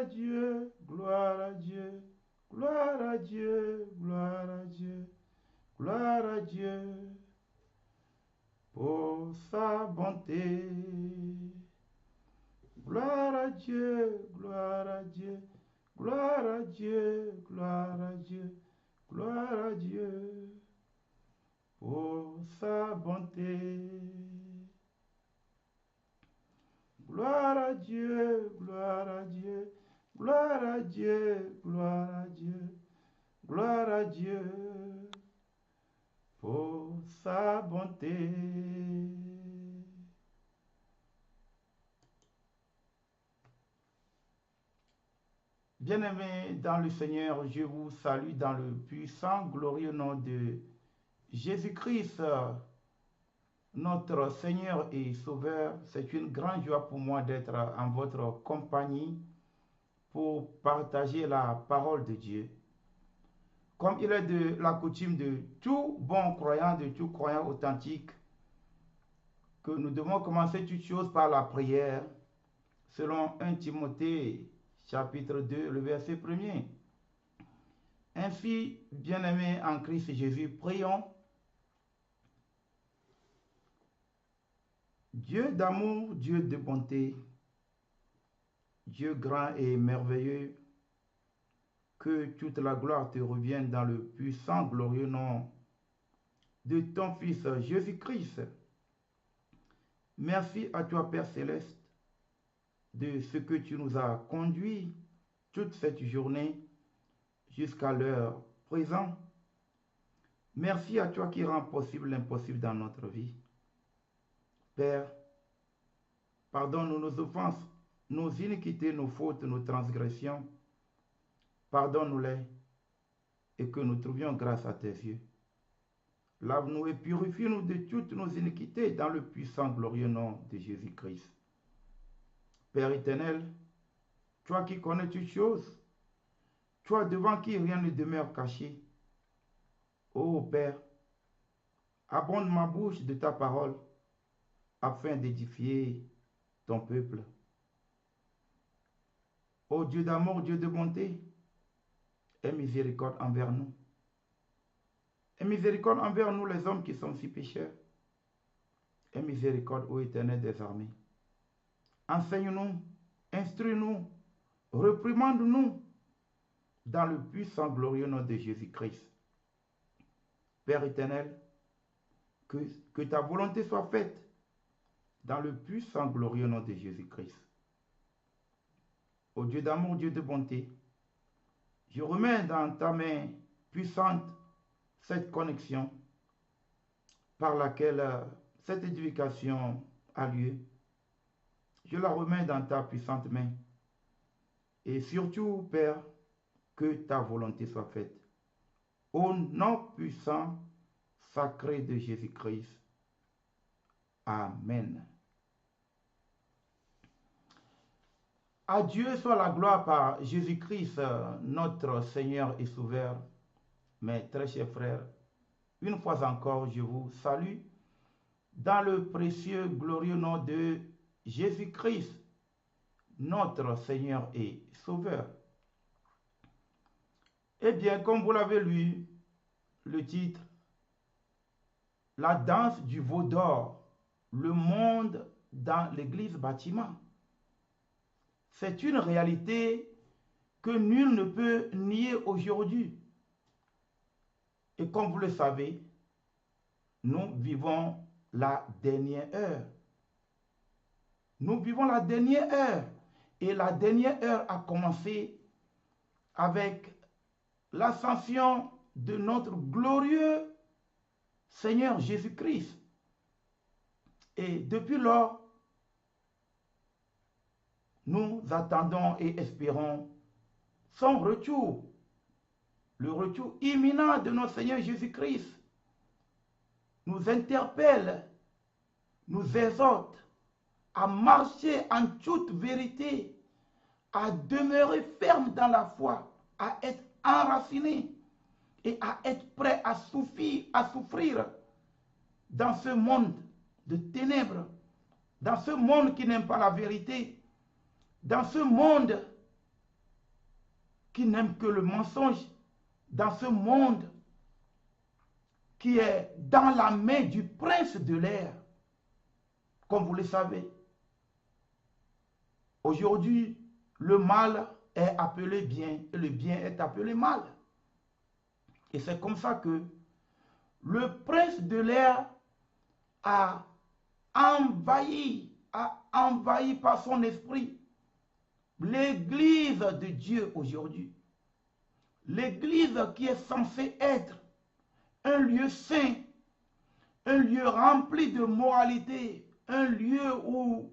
à Dieu, gloire à Dieu, gloire à Dieu, gloire à Dieu, gloire à Dieu pour sa bonté. Gloire à Dieu, gloire à Dieu, gloire à Dieu, gloire à Dieu, gloire à Dieu pour sa bonté. Gloire à Dieu, gloire à Dieu, gloire à Dieu, gloire à Dieu, gloire à Dieu pour sa bonté. Bien-aimés dans le Seigneur, je vous salue dans le puissant, glorieux nom de Jésus-Christ, notre Seigneur et Sauveur. C'est une grande joie pour moi d'être en votre compagnie pour partager la parole de Dieu. Comme il est de la coutume de tout bon croyant, de tout croyant authentique, que nous devons commencer toutes choses par la prière, selon 1 Timothée chapitre 2, le verset 1er. Ainsi, bien-aimés en Christ Jésus, prions. Dieu d'amour, Dieu de bonté, Dieu grand et merveilleux, que toute la gloire te revienne dans le puissant, glorieux nom de ton Fils Jésus-Christ. Merci à toi, Père Céleste, de ce que tu nous as conduits toute cette journée jusqu'à l'heure présente. Merci à toi qui rend possible l'impossible dans notre vie. Père, pardonne-nous nos offenses, nos iniquités, nos fautes, nos transgressions. Pardonne-nous-les et que nous trouvions grâce à tes yeux. Lave-nous et purifie-nous de toutes nos iniquités dans le puissant, glorieux nom de Jésus-Christ. Père éternel, toi qui connais toutes choses, toi devant qui rien ne demeure caché. Ô Père, abonde ma bouche de ta parole afin d'édifier ton peuple. Ô Dieu d'amour, Dieu de bonté, aie miséricorde envers nous. Aie miséricorde envers nous les hommes qui sont si pécheurs. Aie miséricorde, ô Éternel des armées. Enseigne-nous, instruis-nous, reprimande-nous dans le puissant, glorieux nom de Jésus-Christ. Père éternel, que ta volonté soit faite dans le puissant, glorieux nom de Jésus-Christ. Ô Dieu d'amour, Dieu de bonté, je remets dans ta main puissante cette connexion par laquelle cette édification a lieu. Je la remets dans ta puissante main. Et surtout, Père, que ta volonté soit faite. Au nom puissant, sacré de Jésus-Christ. Amen. À Dieu soit la gloire par Jésus-Christ, notre Seigneur et Sauveur. Mes très chers frères, une fois encore, je vous salue dans le précieux, glorieux nom de Jésus-Christ, notre Seigneur et Sauveur. Eh bien, comme vous l'avez lu, le titre, la danse du veau d'or, le monde dans l'église bâtiment. C'est une réalité que nul ne peut nier aujourd'hui. Et comme vous le savez, nous vivons la dernière heure. Nous vivons la dernière heure. Et la dernière heure a commencé avec l'ascension de notre glorieux Seigneur Jésus-Christ. Et depuis lors, nous attendons et espérons son retour, le retour imminent de notre Seigneur Jésus-Christ. Nous interpelle, nous exhorte à marcher en toute vérité, à demeurer ferme dans la foi, à être enraciné et à être prêt à souffrir dans ce monde de ténèbres, dans ce monde qui n'aime pas la vérité, dans ce monde qui n'aiment que le mensonge dans ce monde qui est dans la main du prince de l'air, comme vous le savez. Aujourd'hui, le mal est appelé bien et le bien est appelé mal. Et c'est comme ça que le prince de l'air a envahi par son esprit l'église de Dieu aujourd'hui. L'église qui est censée être un lieu saint, un lieu rempli de moralité, un lieu où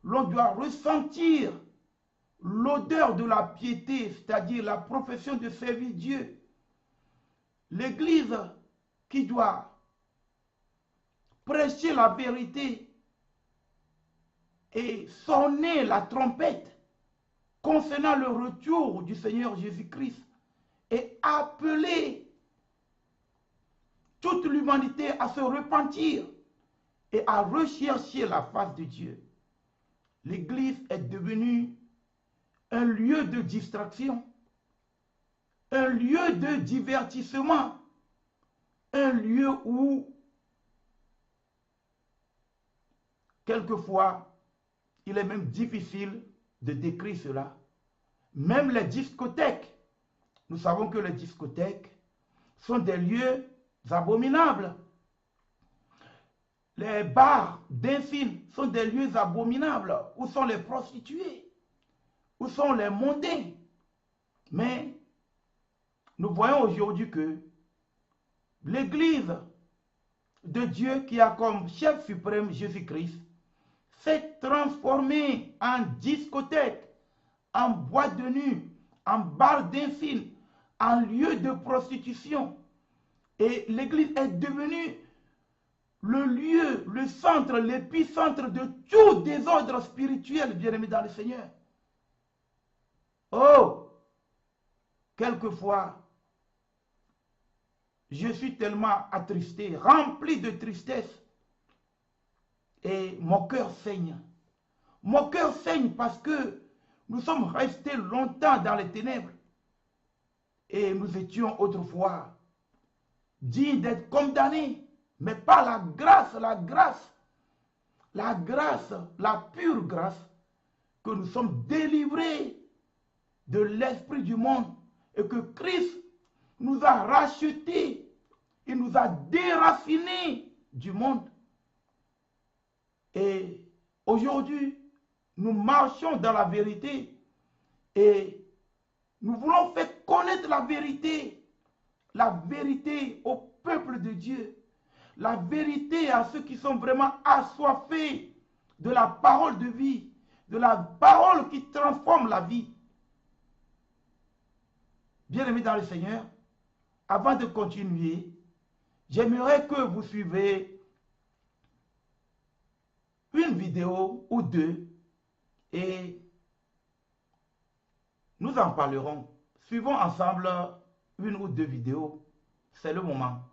l'on doit ressentir l'odeur de la piété, c'est-à-dire la profession de servir Dieu. L'église qui doit prêcher la vérité et sonner la trompette concernant le retour du Seigneur Jésus-Christ et appeler toute l'humanité à se repentir et à rechercher la face de Dieu. L'église est devenue un lieu de distraction, un lieu de divertissement, un lieu où, quelquefois, il est même difficile de décrire cela. Même les discothèques, nous savons que les discothèques sont des lieux abominables. Les bars d'infines sont des lieux abominables. Où sont les prostituées? Où sont les mondains? Mais nous voyons aujourd'hui que l'Église de Dieu, qui a comme chef suprême Jésus-Christ, s'est transformée en discothèque, en boîte de nuit, en bar d'infines, en lieu de prostitution. Et l'Église est devenue le lieu, le centre, l'épicentre de tout désordre spirituel, bien-aimés dans le Seigneur. Oh, quelquefois, je suis tellement attristé, rempli de tristesse, et mon cœur saigne. Mon cœur saigne parce que nous sommes restés longtemps dans les ténèbres, et nous étions autrefois dignes d'être condamnés, mais par la grâce, la pure grâce, que nous sommes délivrés de l'esprit du monde et que Christ nous a rachetés, il nous a déracinés du monde. Et aujourd'hui, nous marchons dans la vérité et nous voulons faire connaître la vérité au peuple de Dieu, la vérité à ceux qui sont vraiment assoiffés de la parole de vie, de la parole qui transforme la vie. Bien-aimés dans le Seigneur, avant de continuer, j'aimerais que vous suiviez une vidéo ou deux et nous en parlerons. Suivons ensemble une ou deux vidéos. C'est le moment.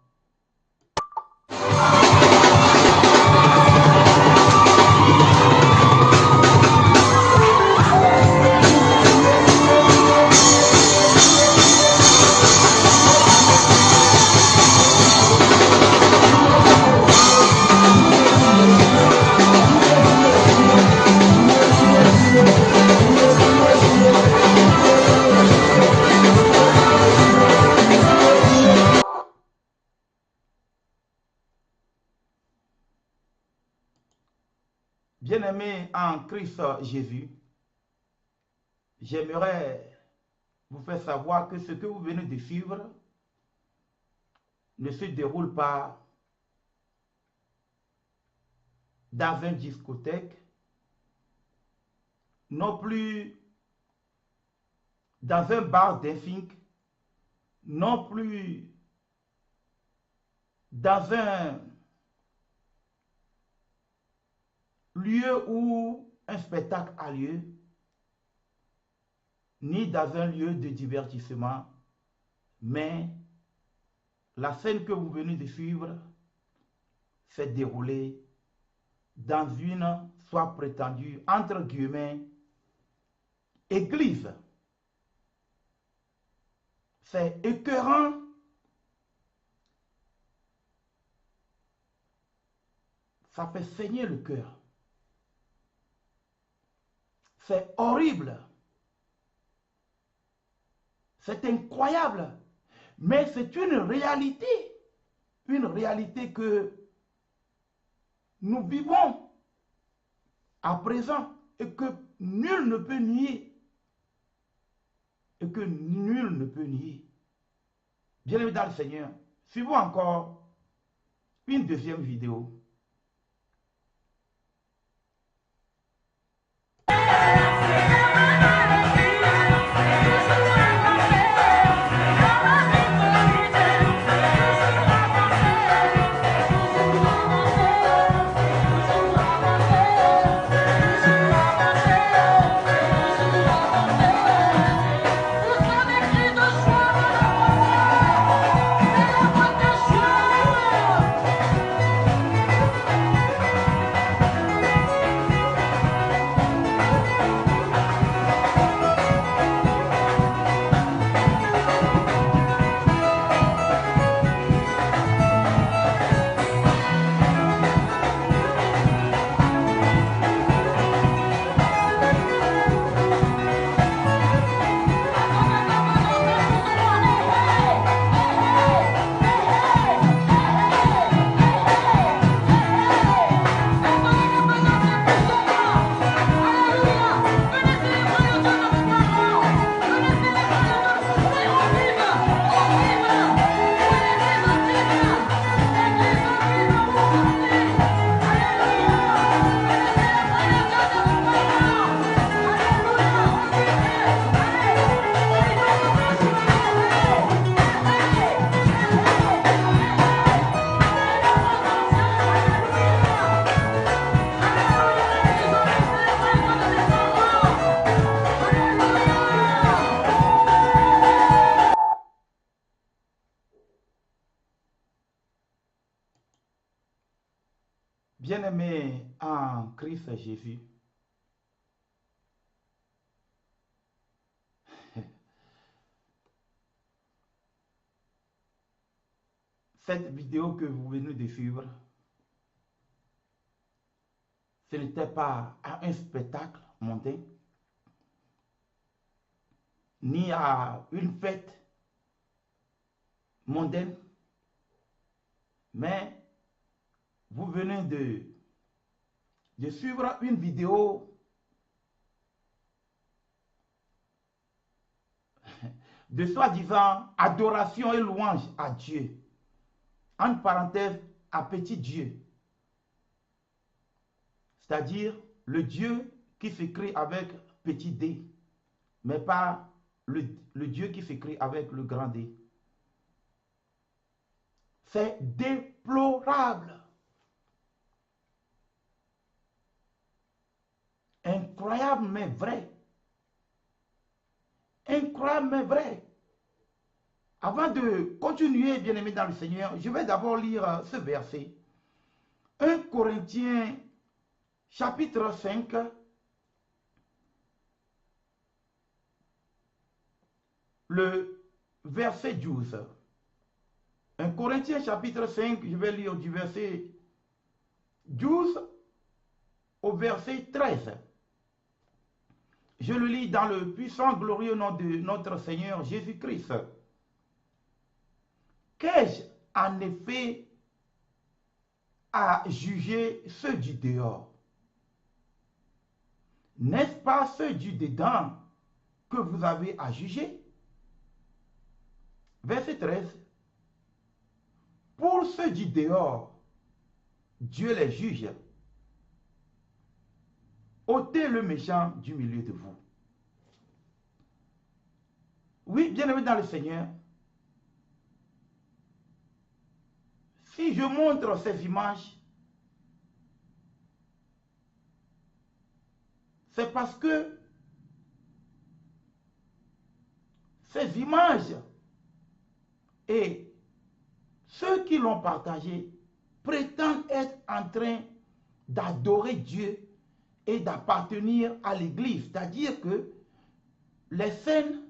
Bien-aimés en Christ Jésus, j'aimerais vous faire savoir que ce que vous venez de suivre ne se déroule pas dans une discothèque, non plus dans un bar d'infink, non plus dans un lieu où un spectacle a lieu, ni dans un lieu de divertissement, mais la scène que vous venez de suivre s'est déroulée dans une, soit prétendue, entre guillemets, église. c'est écœurant. Ça fait saigner le cœur. C'est horrible. C'est incroyable. Mais c'est une réalité que nous vivons à présent et que nul ne peut nier. Et que nul ne peut nier. Bien-aimés dans le Seigneur, suivons encore une deuxième vidéo. Bien-aimés en Christ Jésus, cette vidéo que vous venez de suivre, ce n'était pas un spectacle mondain, ni à une fête mondaine, mais vous venez de suivre une vidéo de soi-disant adoration et louange à Dieu. Entre parenthèses, à petit Dieu. C'est-à-dire le Dieu qui s'écrit avec petit d, mais pas le Dieu qui s'écrit avec le grand D. C'est déplorable. Incroyable mais vrai. Incroyable mais vrai. Avant de continuer, bien-aimés dans le Seigneur, je vais d'abord lire ce verset. 1 Corinthiens chapitre 5, le verset 12. 1 Corinthiens chapitre 5, je vais lire du verset 12 au verset 13. Je le lis dans le puissant glorieux nom de notre Seigneur Jésus-Christ. Qu'ai-je en effet à juger ceux du dehors? N'est-ce pas ceux du dedans que vous avez à juger? Verset 13. Pour ceux du dehors, Dieu les juge. Ôtez le méchant du milieu de vous. Oui, bien-aimés dans le Seigneur, si je montre ces images, c'est parce que ces images et ceux qui l'ont partagé prétendent être en train d'adorer Dieu et d'appartenir à l'Église. C'est-à-dire que les scènes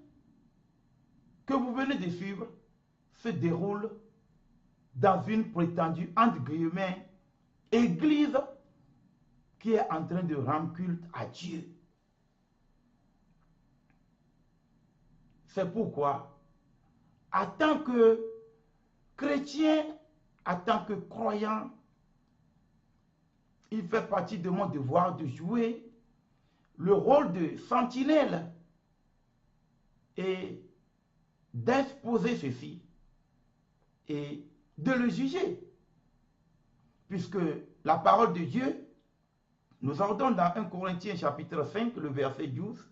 que vous venez de suivre se déroule dans une prétendue, entre guillemets, église qui est en train de rendre culte à Dieu. C'est pourquoi, en tant que chrétien, en tant que croyant, il fait partie de mon devoir de jouer le rôle de sentinelle et d'exposer ceci et de le juger. Puisque la parole de Dieu nous ordonne dans 1 Corinthiens chapitre 5, le verset 12,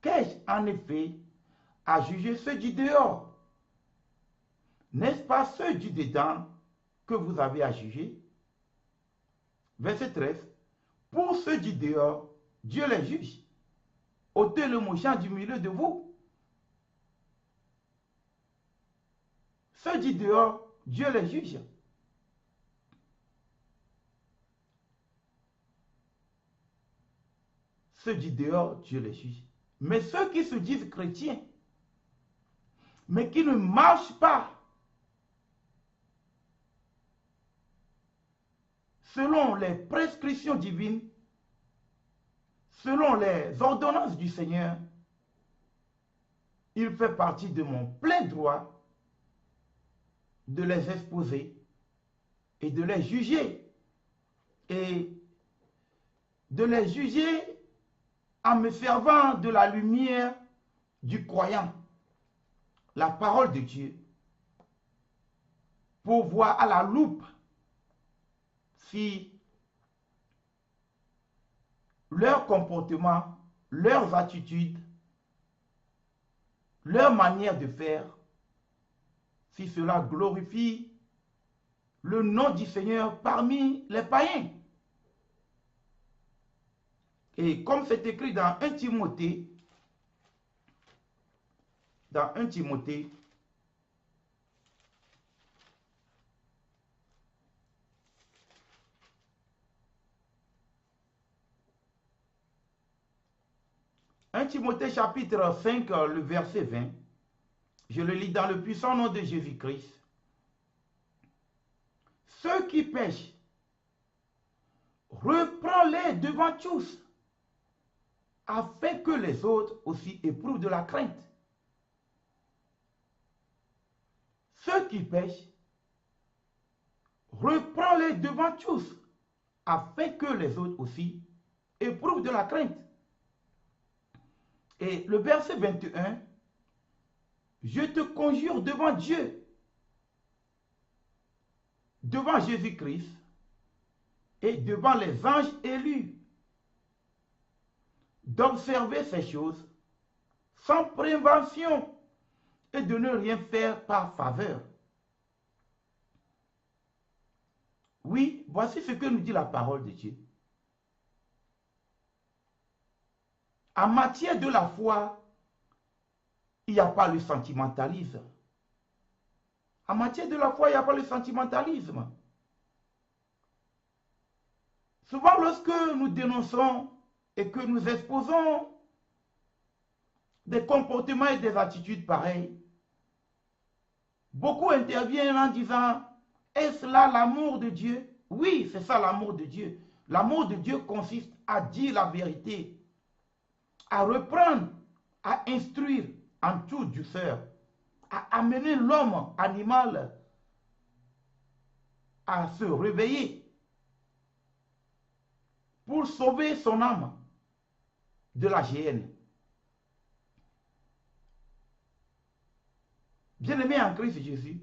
qu'ai-je en effet à juger ceux du dehors? N'est-ce pas ceux du dedans que vous avez à juger? Verset 13, pour ceux du dehors, Dieu les juge. Ôtez le méchant du milieu de vous. Ceux du dehors, Dieu les juge. Ceux du dehors, Dieu les juge. Mais ceux qui se disent chrétiens, mais qui ne marchent pas selon les prescriptions divines, selon les ordonnances du Seigneur, il fait partie de mon plein droit de les exposer et de les juger. Et de les juger en me servant de la lumière du croyant, la parole de Dieu, pour voir à la loupe si leur comportement, leurs attitudes, leur manière de faire, si cela glorifie le nom du Seigneur parmi les païens. Et comme c'est écrit dans 1 Timothée, dans 1 Timothée, chapitre 5, le verset 20, je le lis dans le puissant nom de Jésus-Christ. Ceux qui pêchent, reprends-les devant tous, afin que les autres aussi éprouvent de la crainte. Ceux qui pêchent, reprends-les devant tous, afin que les autres aussi éprouvent de la crainte. Et le verset 21, je te conjure devant Dieu, devant Jésus-Christ et devant les anges élus, d'observer ces choses sans prévention et de ne rien faire par faveur. Oui, voici ce que nous dit la parole de Dieu. En matière de la foi, il n'y a pas le sentimentalisme. En matière de la foi, il n'y a pas le sentimentalisme. Souvent, lorsque nous dénonçons et que nous exposons des comportements et des attitudes pareilles, beaucoup interviennent en disant, est-ce là l'amour de Dieu? Oui, c'est ça l'amour de Dieu. L'amour de Dieu consiste à dire la vérité, à reprendre, à instruire en toute douceur, à amener l'homme animal à se réveiller pour sauver son âme de la géhenne. Bien-aimé en Christ Jésus,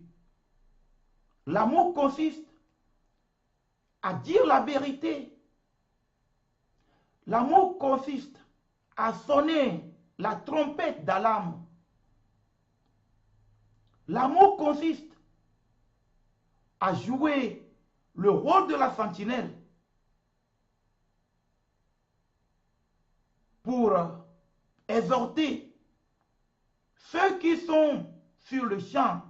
l'amour consiste à dire la vérité. L'amour consiste à sonner la trompette d'alarme. L'amour consiste à jouer le rôle de la sentinelle pour exhorter ceux qui sont sur le champ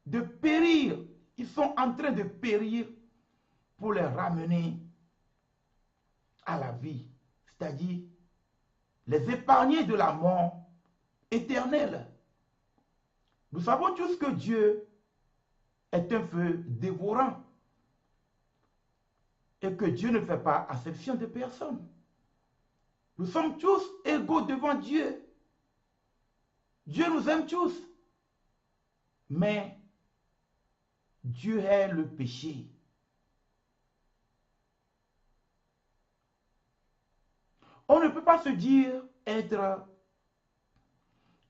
de périr, ils sont en train de périr, pour les ramener à la vie, c'est-à-dire les épargner de la mort éternelle. Nous savons tous que Dieu est un feu dévorant et que Dieu ne fait pas acception de personne. Nous sommes tous égaux devant Dieu. Dieu nous aime tous. Mais Dieu hait le péché. On ne peut pas se dire être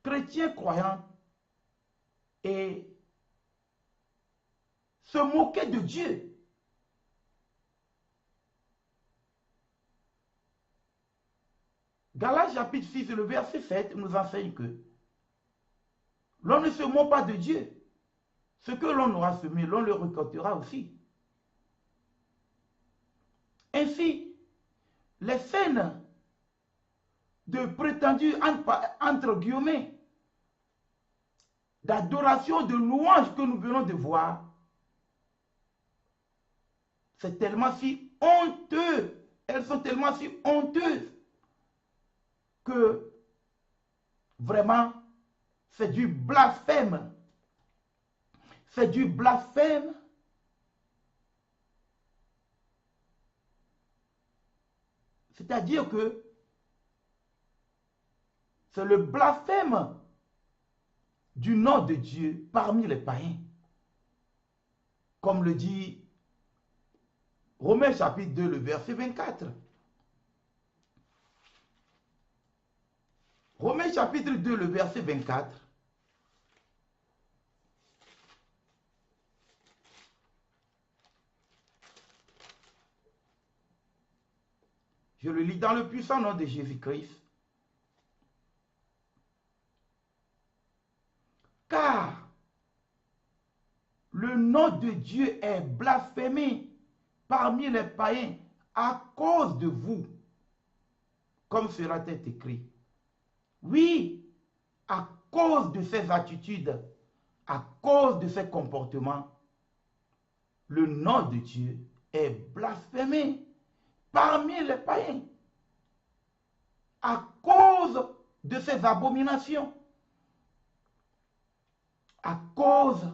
chrétien croyant et se moquer de Dieu. Galates chapitre 6, le verset 7 nous enseigne que l'on ne se moque pas de Dieu. Ce que l'on aura semé, l'on le récoltera aussi. Ainsi, les scènes de prétendus, entre guillemets, d'adoration, de louange que nous venons de voir, c'est tellement si honteux, elles sont tellement si honteuses que vraiment c'est du blasphème. C'est du blasphème. C'est-à-dire que c'est le blasphème du nom de Dieu parmi les païens. Comme le dit Romains chapitre 2, le verset 24. Romains chapitre 2, le verset 24. Je le lis dans le puissant nom de Jésus-Christ. Car le nom de Dieu est blasphémé parmi les païens à cause de vous, comme cela est écrit. Oui, à cause de ses attitudes, à cause de ses comportements, le nom de Dieu est blasphémé parmi les païens à cause de ses abominations, à cause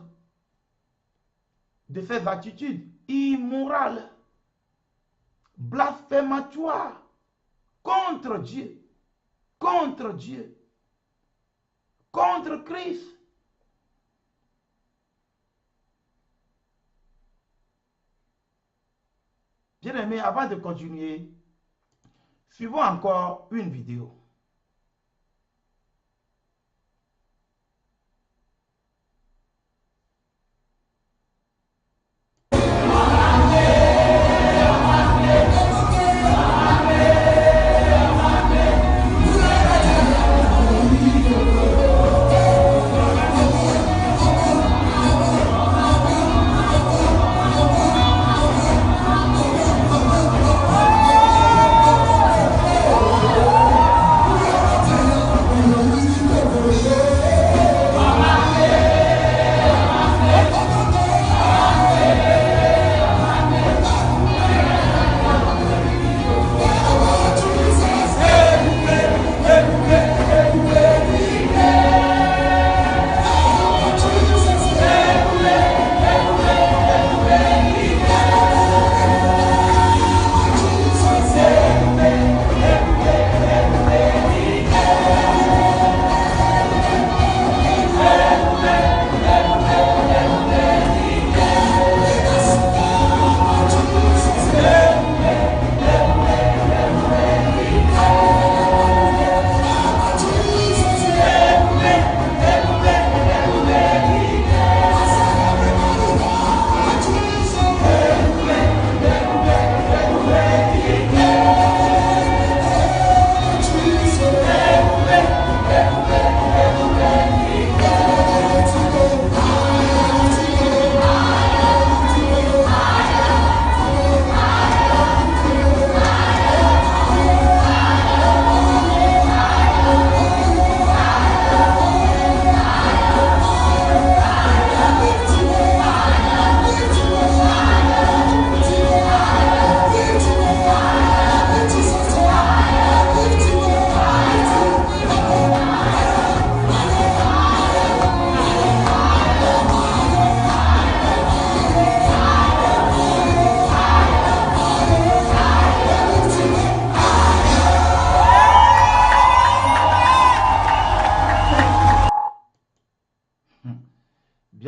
de ses attitudes immorales, blasphématoires contre Dieu, contre Christ. Bien-aimés, avant de continuer, suivons encore une vidéo.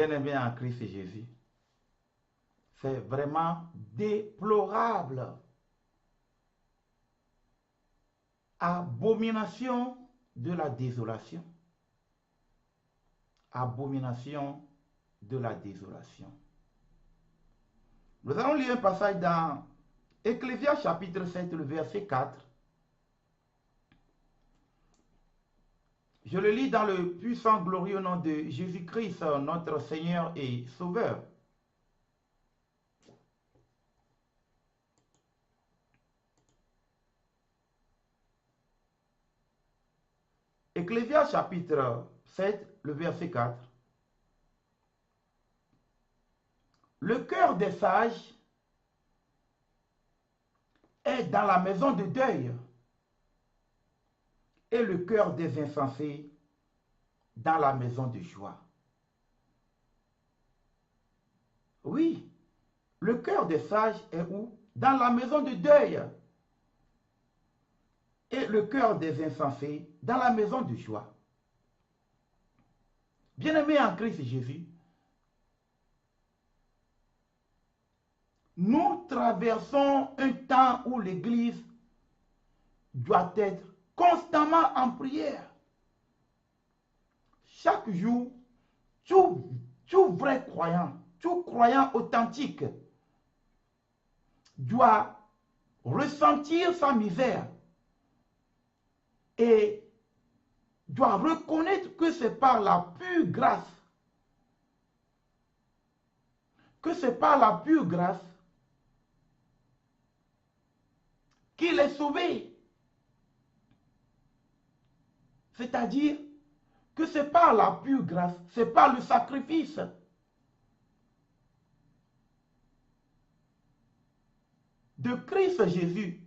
Bien-aimé en Christ Jésus, c'est vraiment déplorable. Abomination de la désolation. Abomination de la désolation. Nous allons lire un passage dans Ecclésiaste chapitre 7, le verset 4. Je le lis dans le puissant glorieux nom de Jésus-Christ, notre Seigneur et Sauveur. Ecclésiaste chapitre 7, le verset 4. Le cœur des sages est dans la maison de deuil et le cœur des insensés dans la maison de joie. Oui, le cœur des sages est où? Dans la maison de deuil. Et le cœur des insensés dans la maison de joie. Bien-aimés en Christ Jésus, nous traversons un temps où l'Église doit être constamment en prière. Chaque jour, tout vrai croyant, tout croyant authentique doit ressentir sa misère et doit reconnaître que c'est par la pure grâce, qu'il est sauvé. C'est-à-dire que c'est par la pure grâce, c'est par le sacrifice de Christ Jésus,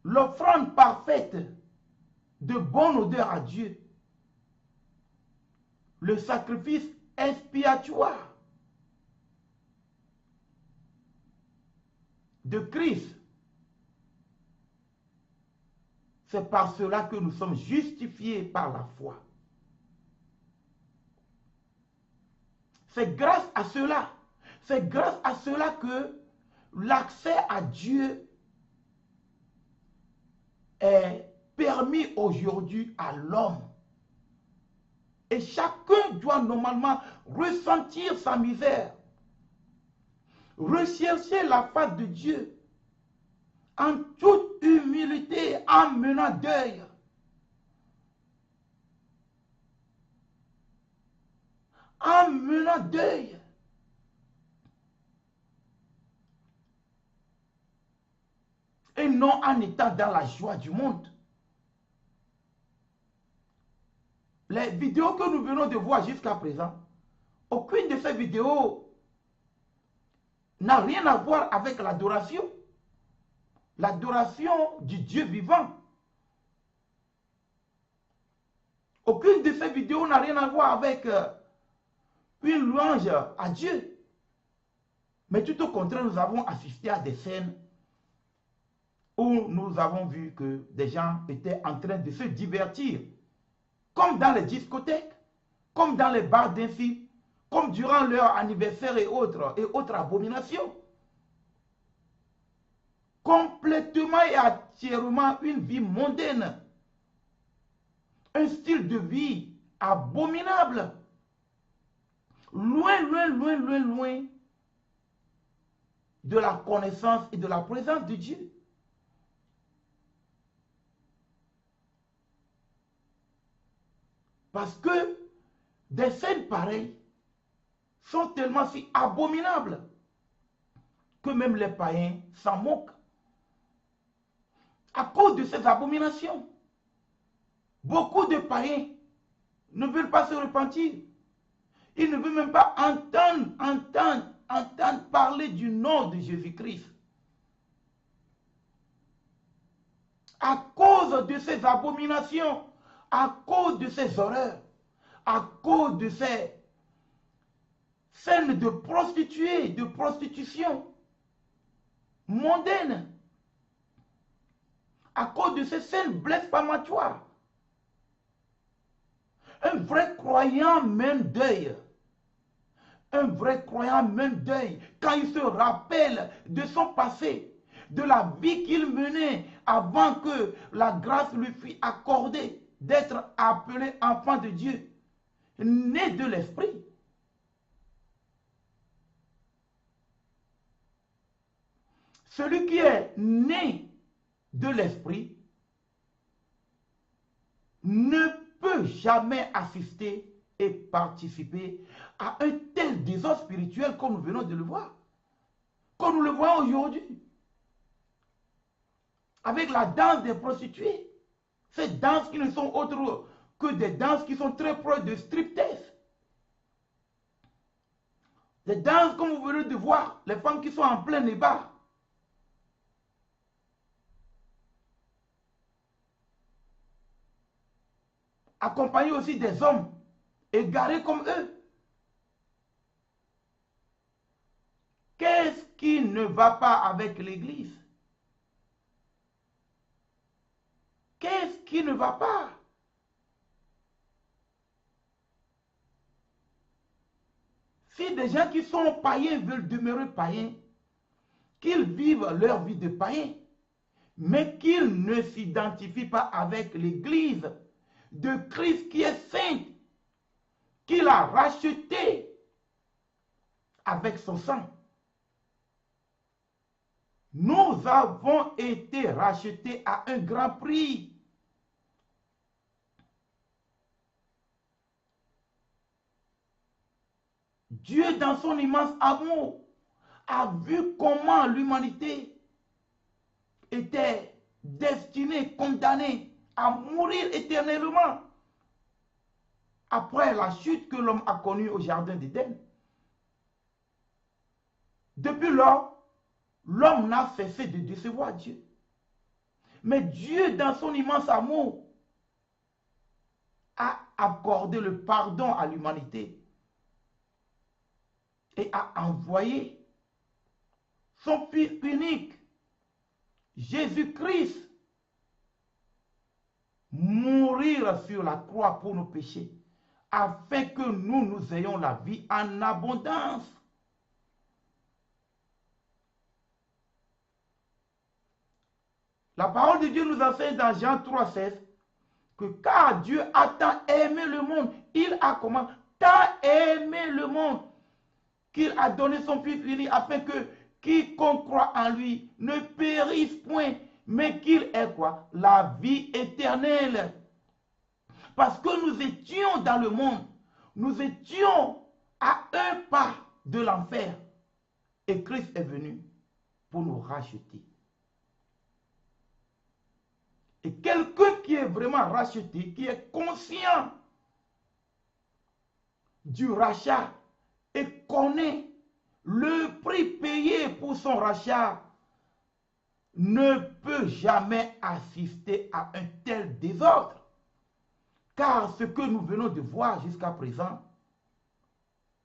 l'offrande parfaite de bonne odeur à Dieu, le sacrifice expiatoire de Christ. C'est par cela que nous sommes justifiés par la foi. C'est grâce à cela. C'est grâce à cela que l'accès à Dieu est permis aujourd'hui à l'homme. Et chacun doit normalement ressentir sa misère, rechercher la face de Dieu en toute humilité, en menant deuil. En menant deuil. Et non en étant dans la joie du monde. Les vidéos que nous venons de voir jusqu'à présent, aucune de ces vidéos n'a rien à voir avec l'adoration. L'adoration du Dieu vivant. Aucune de ces vidéos n'a rien à voir avec une louange à Dieu. Mais tout au contraire, nous avons assisté à des scènes où nous avons vu que des gens étaient en train de se divertir, comme dans les discothèques, comme dans les bars d'infis, comme durant leur anniversaire et autres abominations. Complètement et entièrement une vie mondaine, un style de vie abominable, loin de la connaissance et de la présence de Dieu. Parce que des scènes pareilles sont tellement si abominables que même les païens s'en moquent. À cause de ces abominations, beaucoup de païens ne veulent pas se repentir. Ils ne veulent même pas entendre parler du nom de Jésus-Christ. À cause de ces abominations, à cause de ces horreurs, à cause de ces scènes de prostituées, de prostitution mondaine, à cause de ces scènes blasphématoires. Un Un vrai croyant mène deuil. Un vrai croyant mène deuil quand il se rappelle de son passé, de la vie qu'il menait avant que la grâce lui fût accordée d'être appelé enfant de Dieu, né de l'Esprit. Celui qui est né de l'Esprit ne peut jamais assister et participer à un tel désordre spirituel comme nous venons de le voir, comme nous le voyons aujourd'hui, avec la danse des prostituées. Ces danses qui ne sont autres que des danses qui sont très proches de striptease. Des danses comme vous venez de voir, les femmes qui sont en plein débat. Accompagnées aussi des hommes égarés comme eux. Qu'est-ce qui ne va pas avec l'Église? Qu'est-ce qui ne va pas? Si des gens qui sont païens veulent demeurer païens, qu'ils vivent leur vie de païens, mais qu'ils ne s'identifient pas avec l'Église de Christ qui est sainte, qu'il a racheté avec son sang. Nous avons été rachetés à un grand prix. Dieu, dans son immense amour, a vu comment l'humanité était destinée, condamnée à mourir éternellement après la chute que l'homme a connue au jardin d'Éden. Depuis lors, l'homme n'a cessé de décevoir Dieu. Mais Dieu, dans son immense amour, a accordé le pardon à l'humanité et a envoyé son Fils unique, Jésus-Christ, mourir sur la croix pour nos péchés, afin que nous ayons la vie en abondance. La parole de Dieu nous enseigne dans Jean 3,16 que car Dieu a tant aimé le monde, il a comment? Tant aimé le monde qu'il a donné son Fils unique afin que quiconque croit en lui ne périsse point, mais qu'il ait quoi? La vie éternelle. Parce que nous étions dans le monde, nous étions à un pas de l'enfer. Et Christ est venu pour nous racheter. Et quelqu'un qui est vraiment racheté, qui est conscient du rachat et connaît le prix payé pour son rachat, ne peut jamais assister à un tel désordre. Car ce que nous venons de voir jusqu'à présent,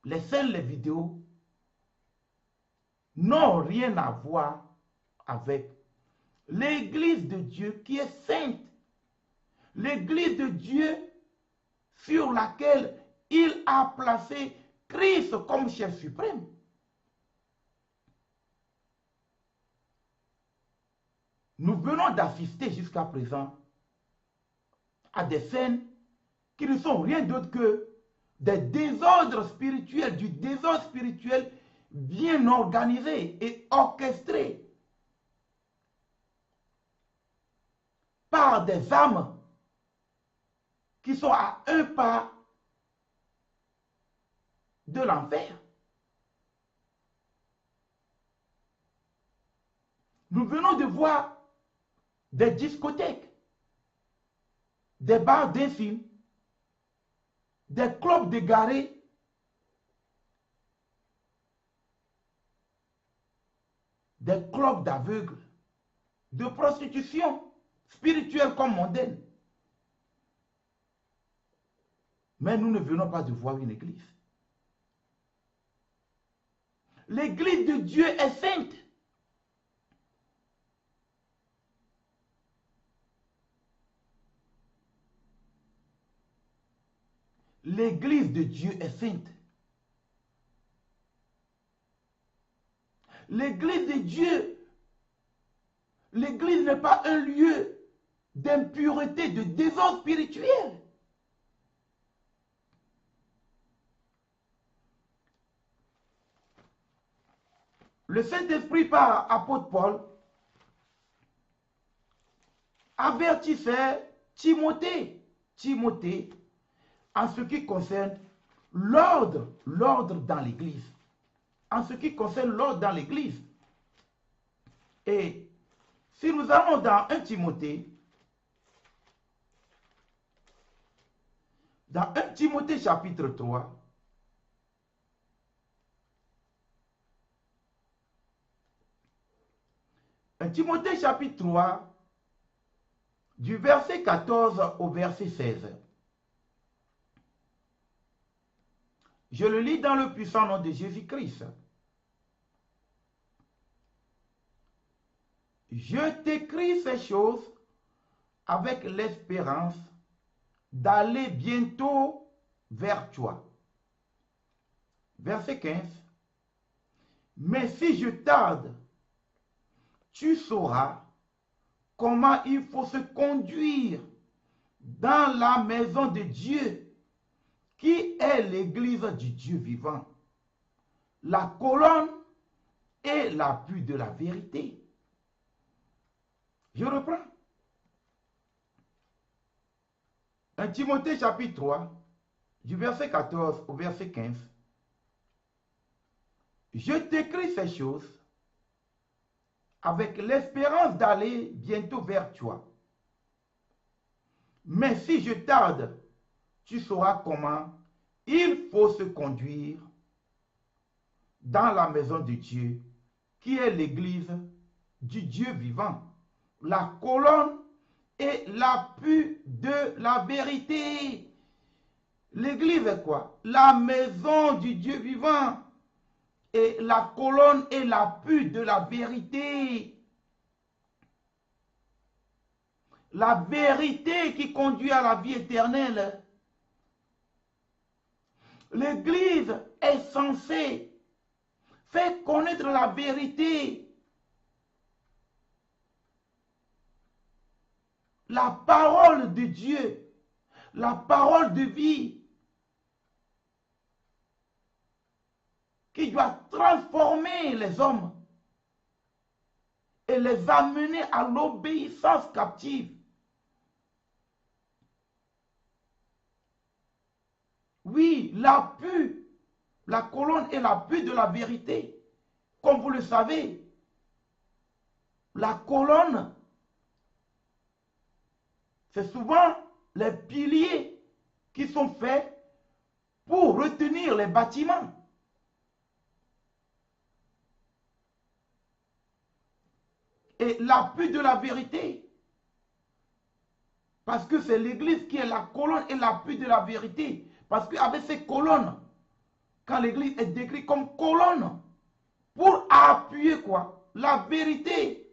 les scènes, les vidéos, n'ont rien à voir avec l'Église de Dieu qui est sainte. L'Église de Dieu sur laquelle il a placé Christ comme chef suprême. Nous venons d'assister jusqu'à présent à des scènes qui ne sont rien d'autre que des désordres spirituels, du désordre spirituel bien organisé et orchestré par des âmes qui sont à un pas de l'enfer. Nous venons de voir des discothèques, des bars d'infirmes, des clubs d'égarés, des clubs d'aveugles, de prostitution spirituelle comme mondaine. Mais nous ne venons pas de voir une église. L'église de Dieu est sainte. L'église de Dieu est sainte. L'église de Dieu, l'église n'est pas un lieu d'impureté, de désordre spirituel. Le Saint-Esprit par apôtre Paul avertissait Timothée en ce qui concerne l'ordre dans l'église. En ce qui concerne l'ordre dans l'église. Et si nous allons dans 1 Timothée, dans 1 Timothée chapitre 3, Timothée chapitre 3, du verset 14 au verset 16. Je le lis dans le puissant nom de Jésus-Christ. Je t'écris ces choses avec l'espérance d'aller bientôt vers toi. Verset 15. Mais si je tarde, tu sauras comment il faut se conduire dans la maison de Dieu, qui est l'église du Dieu vivant, la colonne et l'appui de la vérité. Je reprends. 1 Timothée chapitre 3, du verset 14 au verset 15. Je t'écris ces choses avec l'espérance d'aller bientôt vers toi. Mais si je tarde, tu sauras comment il faut se conduire dans la maison de Dieu, qui est l'église du Dieu vivant, la colonne et l'appui de la vérité. L'église est quoi? La maison du Dieu vivant et la colonne et l'appui de la vérité. La vérité qui conduit à la vie éternelle. L'église est censée faire connaître la vérité. La parole de Dieu, la parole de vie, qui doit transformer les hommes et les amener à l'obéissance captive. Oui, l'appui, la colonne et l'appui de la vérité. Comme vous le savez, la colonne, c'est souvent les piliers qui sont faits pour retenir les bâtiments. Et l'appui de la vérité, parce que c'est l'église qui est la colonne et l'appui de la vérité. Parce qu'avec ces colonnes, quand l'église est décrite comme colonne, pour appuyer quoi? La vérité.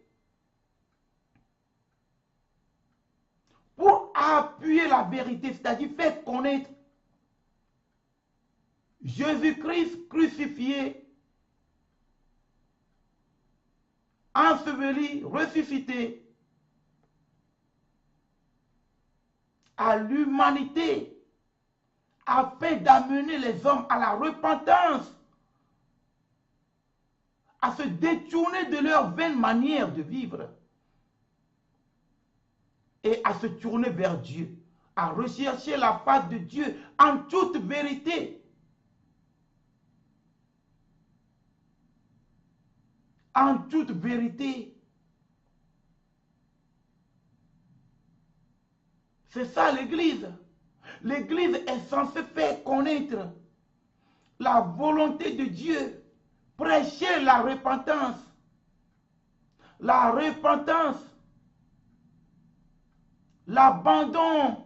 Pour appuyer la vérité, c'est-à-dire faire connaître Jésus-Christ crucifié, enseveli, ressuscité, à l'humanité, afin d'amener les hommes à la repentance, à se détourner de leur vaine manière de vivre et à se tourner vers Dieu, à rechercher la face de Dieu en toute vérité. En toute vérité. C'est ça l'église. L'église est censée faire connaître la volonté de Dieu, prêcher la repentance, l'abandon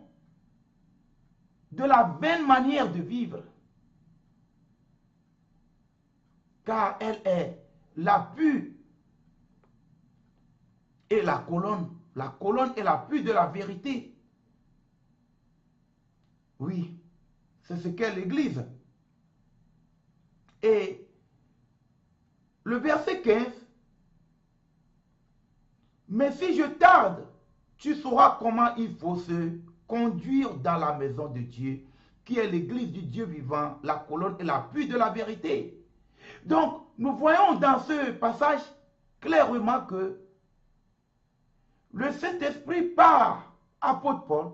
de la vaine manière de vivre, car elle est l'appui et la colonne est l'appui de la vérité. Oui, C'est ce qu'est l'Église. Et le verset 15, mais si je tarde, tu sauras comment il faut se conduire dans la maison de Dieu, qui est l'église du Dieu vivant, la colonne et l'appui de la vérité. Donc, nous voyons dans ce passage clairement que le Saint-Esprit par apôtre Paul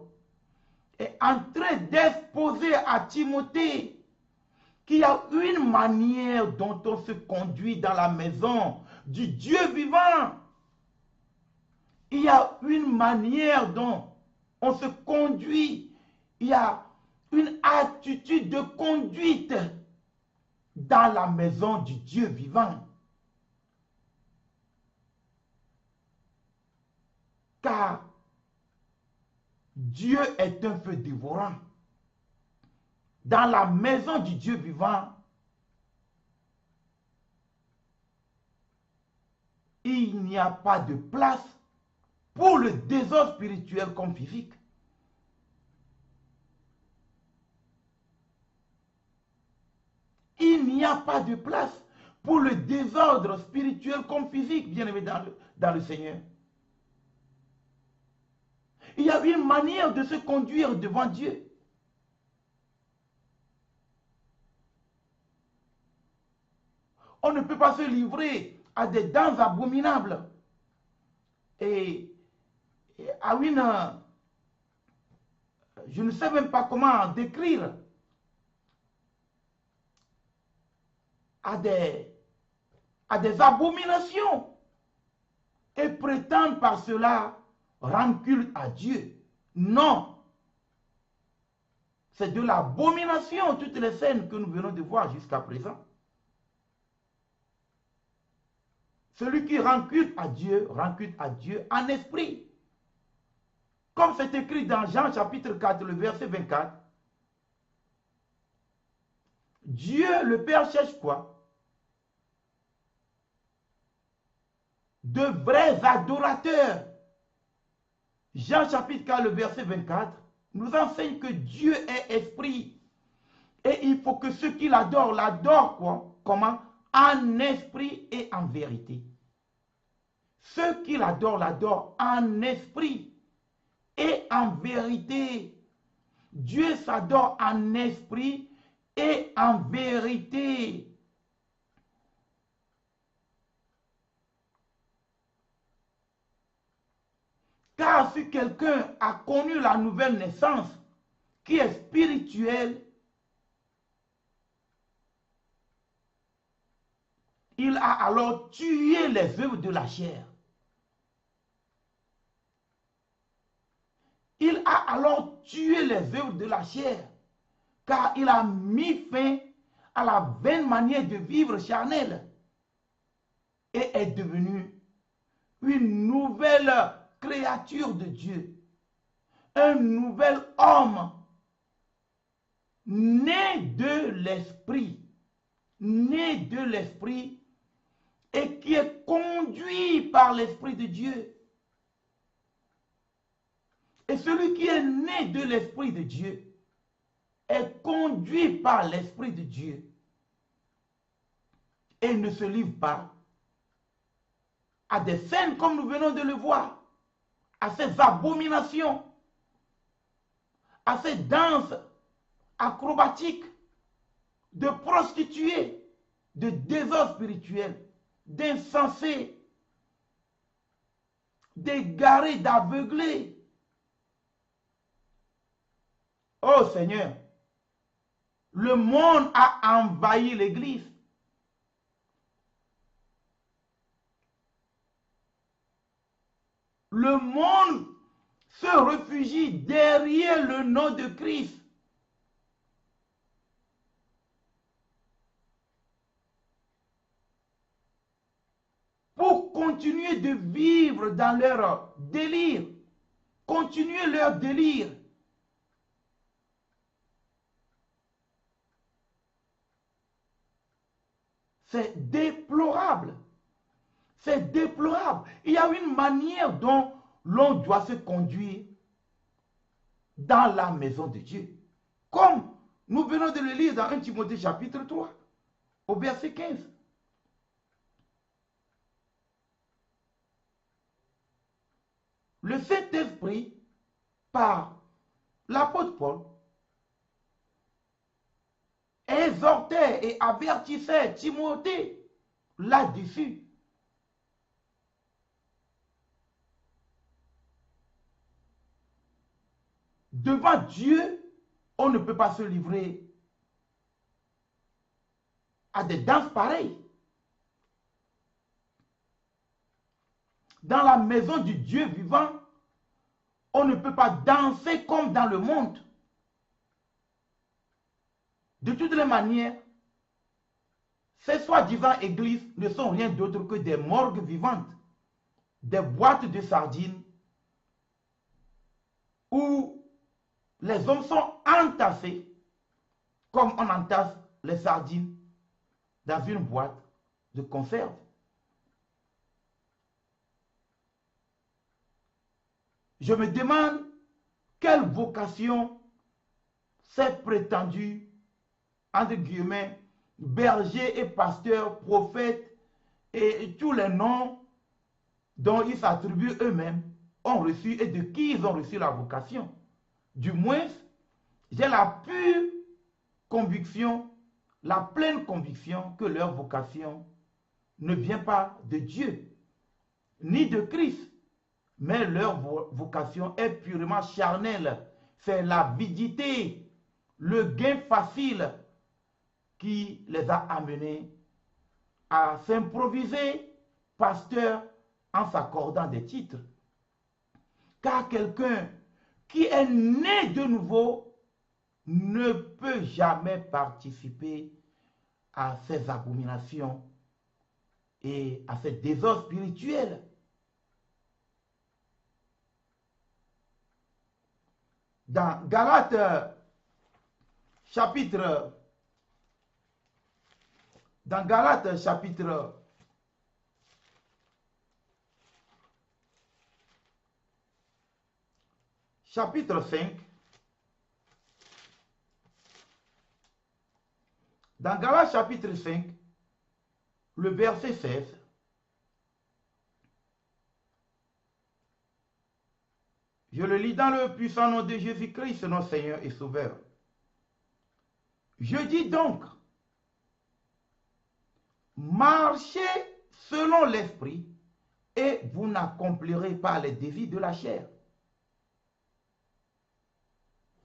est en train d'exposer à Timothée qu'il y a une manière dont on se conduit dans la maison du Dieu vivant. Il y a une manière dont on se conduit. Il y a une attitude de conduite dans la maison du Dieu vivant. Car Dieu est un feu dévorant. Dans la maison du Dieu vivant, il n'y a pas de place pour le désordre spirituel comme physique. Il n'y a pas de place pour le désordre spirituel comme physique, bien aimé dans le Seigneur. Il y a une manière de se conduire devant Dieu. On ne peut pas se livrer à des danses abominables et à une... Je ne sais même pas comment décrire. À des abominations et prétendre par cela rendre culte à Dieu. Non. C'est de l'abomination, toutes les scènes que nous venons de voir jusqu'à présent. Celui qui rend culte à Dieu en esprit. Comme c'est écrit dans Jean chapitre 4, le verset 24. Dieu, le Père, cherche quoi? De vrais adorateurs. Jean chapitre 4, le verset 24, nous enseigne que Dieu est esprit. Et il faut que ceux qui l'adorent quoi? Comment? En esprit et en vérité. Ceux qui l'adorent en esprit et en vérité. Dieu s'adore en esprit et en vérité. Car si quelqu'un a connu la nouvelle naissance, qui est spirituelle, il a alors tué les œuvres de la chair. Il a alors tué les œuvres de la chair, car il a mis fin à la vaine manière de vivre charnelle et est devenu une nouvelle créature de Dieu, un nouvel homme né de l'esprit et qui est conduit par l'esprit de Dieu. Et celui qui est né de l'esprit de Dieu est conduit par l'esprit de Dieu et ne se livre pas à des scènes comme nous venons de le voir, à ces abominations, à ces danses acrobatiques, de prostituées, de désordre spirituel, d'insensés, d'égarés, d'aveuglés. Oh Seigneur, le monde a envahi l'Église. Le monde se réfugie derrière le nom de Christ. Pour continuer de vivre dans leur délire, continuer leur délire. C'est déplorable. C'est déplorable. Il y a une manière dont l'on doit se conduire dans la maison de Dieu. Comme Nous venons de le lire dans 1 Timothée chapitre 3, au verset 15. Le Saint-Esprit, par l'apôtre Paul, exhortait et avertissait Timothée là-dessus. Devant Dieu, on ne peut pas se livrer à des danses pareilles. Dans la maison du Dieu vivant, on ne peut pas danser comme dans le monde. De toutes les manières, ces soi-disant églises ne sont rien d'autre que des morgues vivantes, des boîtes de sardines où les hommes sont entassés comme on entasse les sardines dans une boîte de conserve. Je me demande quelle vocation ces prétendus, entre guillemets, bergers et pasteurs, prophètes et tous les noms dont ils s'attribuent eux-mêmes ont reçu et de qui ils ont reçu la vocation. Du moins, j'ai la pure conviction, la pleine conviction que leur vocation ne vient pas de Dieu, ni de Christ, mais leur vocation est purement charnelle. C'est l'avidité, le gain facile qui les a amenés à s'improviser pasteur en s'accordant des titres. Car quelqu'un qui est né de nouveau ne peut jamais participer à ces abominations et à ces désordres spirituels. Dans Galates chapitre 5, dans Galates chapitre 5, le verset 16, je le lis dans le puissant nom de Jésus-Christ, notre Seigneur et Sauveur. Je dis donc, marchez selon l'esprit et vous n'accomplirez pas les désirs de la chair.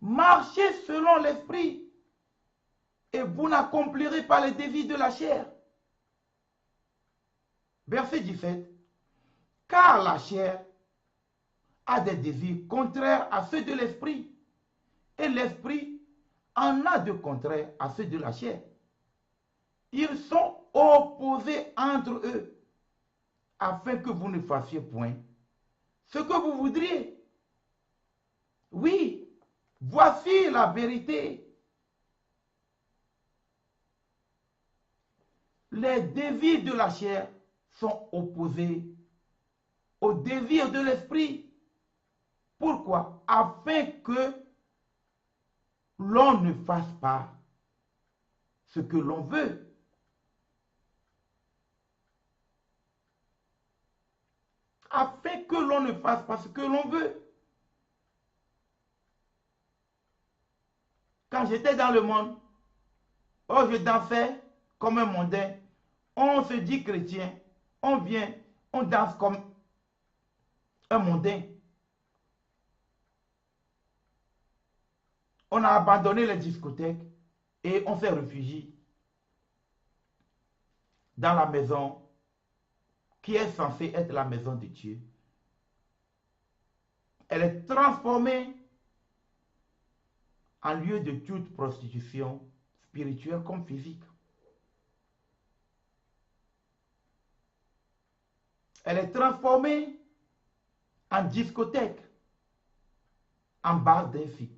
Marchez selon l'esprit et vous n'accomplirez pas les désirs de la chair. Verset 17. Car la chair a des désirs contraires à ceux de l'esprit, et l'esprit en a de contraires à ceux de la chair. Ils sont opposés entre eux, afin que vous ne fassiez point ce que vous voudriez. Oui, voici la vérité. Les désirs de la chair sont opposés aux désirs de l'esprit. Pourquoi? Afin que l'on ne fasse pas ce que l'on veut. Afin que l'on ne fasse pas ce que l'on veut. Quand j'étais dans le monde, oh, je dansais comme un mondain. On se dit chrétien, on vient, on danse comme un mondain. On a abandonné les discothèques et on s'est réfugié dans la maison qui est censée être la maison de Dieu. Elle est transformée en lieu de toute prostitution spirituelle comme physique. Elle est transformée en discothèque, en bar d'insique,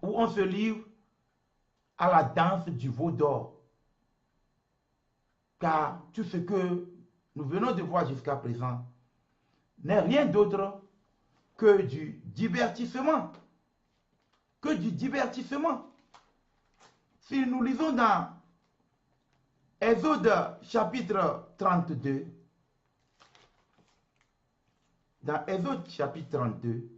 où on se livre à la danse du veau d'or. Car tout ce que nous venons de voir jusqu'à présent n'est rien d'autre que du divertissement. Que du divertissement. Si nous lisons dans Exode chapitre 32, dans Exode chapitre 32,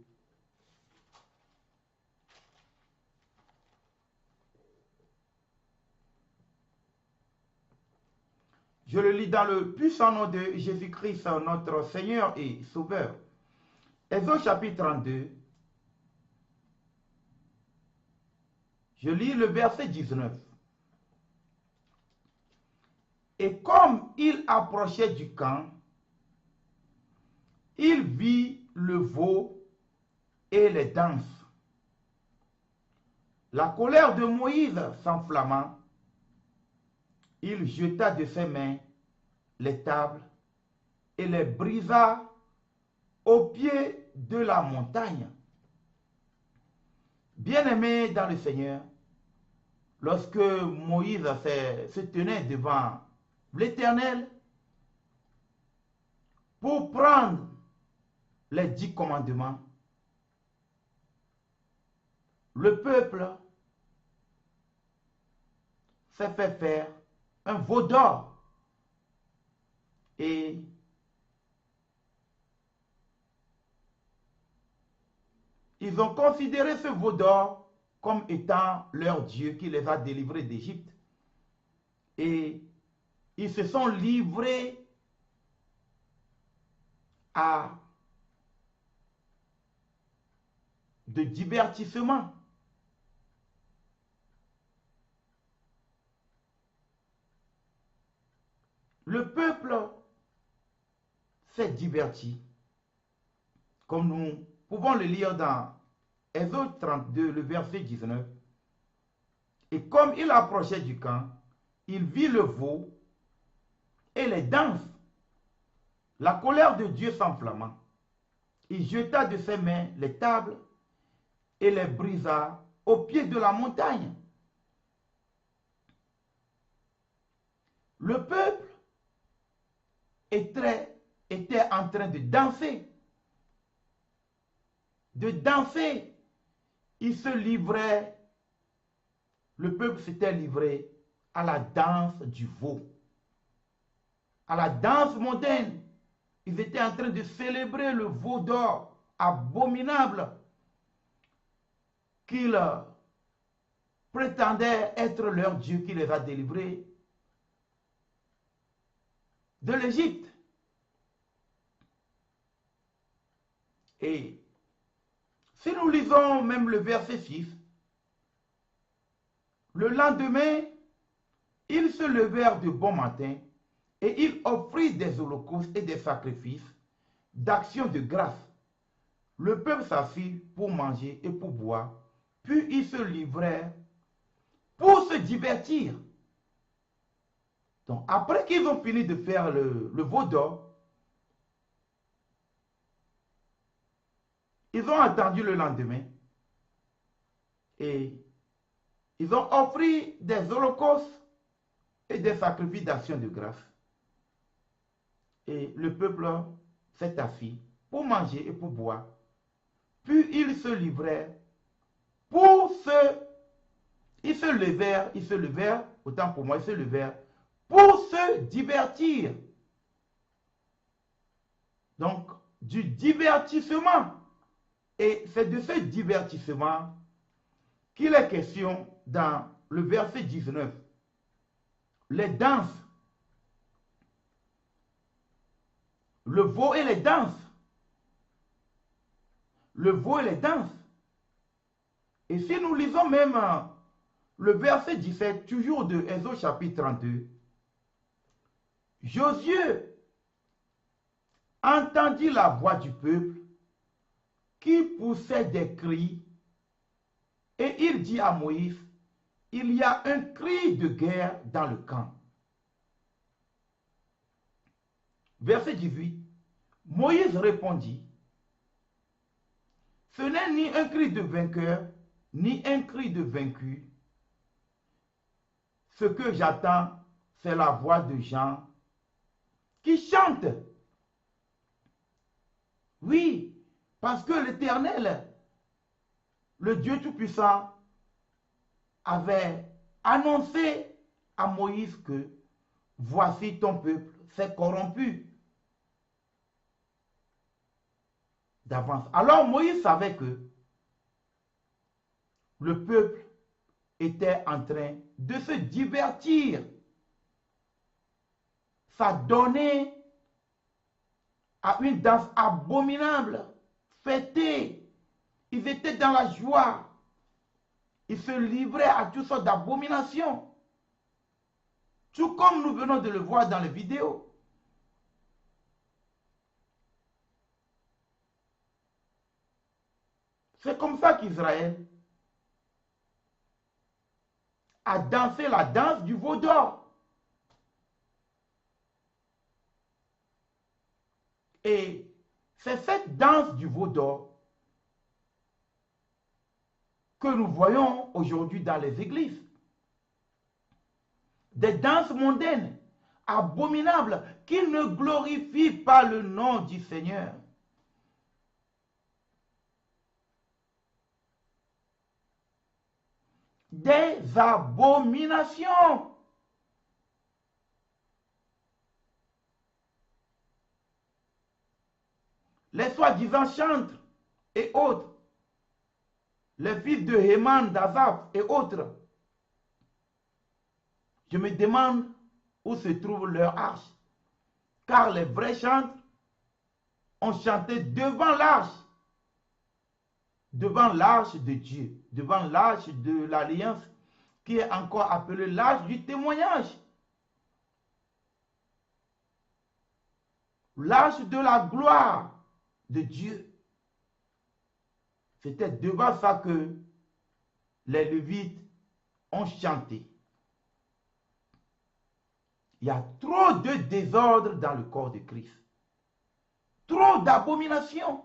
je le lis dans le puissant nom de Jésus-Christ, notre Seigneur et Sauveur. Exode chapitre 32, je lis le verset 19. Et comme il approchait du camp, il vit le veau et les danses. La colère de Moïse s'enflamma. Il jeta de ses mains les tables et les brisa au pied de la montagne. Bien-aimé dans le Seigneur, lorsque Moïse se tenait devant l'Éternel pour prendre les 10 commandements, le peuple s'est fait faire un veau d'or et ils ont considéré ce veau d'or comme étant leur Dieu qui les a délivrés d'Égypte. Et ils se sont livrés à de divertissements. Le peuple s'est diverti, comme nous pouvons le lire dans Exode 32, le verset 19. Et comme il approchait du camp, il vit le veau et les danses. La colère de Dieu s'enflamma. Il jeta de ses mains les tables et les brisa au pied de la montagne. Le peuple était en train de danser. De danser. Il se livrait, le peuple s'était livré à la danse du veau, à la danse mondaine. Ils étaient en train de célébrer le veau d'or abominable qu'ils prétendaient être leur Dieu qui les a délivrés de l'Égypte. Et si nous lisons même le verset 6, le lendemain, ils se levèrent de bon matin et ils offrirent des holocaustes et des sacrifices d'action de grâce. Le peuple s'assit pour manger et pour boire, puis ils se livrèrent pour se divertir. Donc, après qu'ils ont fini de faire le veau d'or, ils ont attendu le lendemain et ils ont offert des holocaustes et des sacrifices d'action de grâce. Et le peuple s'est assis pour manger et pour boire. Puis ils se livrèrent ils se levèrent, autant pour moi, ils se levèrent pour se divertir. Donc, du divertissement. Et c'est de ce divertissement qu'il est question dans le verset 19. Les danses. Le veau et les danses. Le veau et les danses. Et si nous lisons même le verset 17, toujours de Exode chapitre 32, Josué entendit la voix du peuple qui poussait des cris et il dit à Moïse, il y a un cri de guerre dans le camp. Verset 18, Moïse répondit, ce n'est ni un cri de vainqueur, ni un cri de vaincu. Ce que j'attends, c'est la voix de gens qui chantent. Oui, parce que l'Éternel, le Dieu Tout-Puissant, avait annoncé à Moïse que voici ton peuple s'est corrompu d'avance. Alors Moïse savait que le peuple était en train de se divertir. Ça donnait à une danse abominable, fêtée. Ils étaient dans la joie. Ils se livraient à toutes sortes d'abominations. Tout comme nous venons de le voir dans les vidéos. C'est comme ça qu'Israël a dansé la danse du veau d'or. Et c'est cette danse du veau d'or que nous voyons aujourd'hui dans les églises. Des danses mondaines, abominables, qui ne glorifient pas le nom du Seigneur. Des abominations. Les soi-disant chantres et autres, les fils de Héman, d'Azaph et autres, je me demande où se trouve leur arche. Car les vrais chantres ont chanté devant l'arche de Dieu, devant l'arche de l'alliance, qui est encore appelée l'arche du témoignage. L'arche de la gloire de Dieu. C'était devant ça que les Lévites ont chanté. Il y a trop de désordre dans le corps de Christ. Trop d'abominations.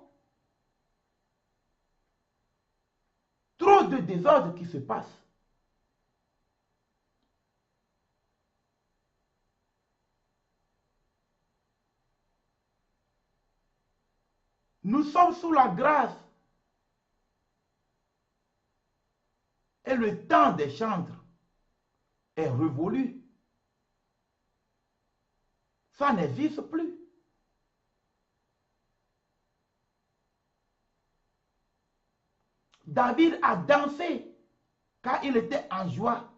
Trop de désordre qui se passe. Nous sommes sous la grâce. Et le temps des chantres est révolu. Ça n'existe plus. David a dansé car il était en joie.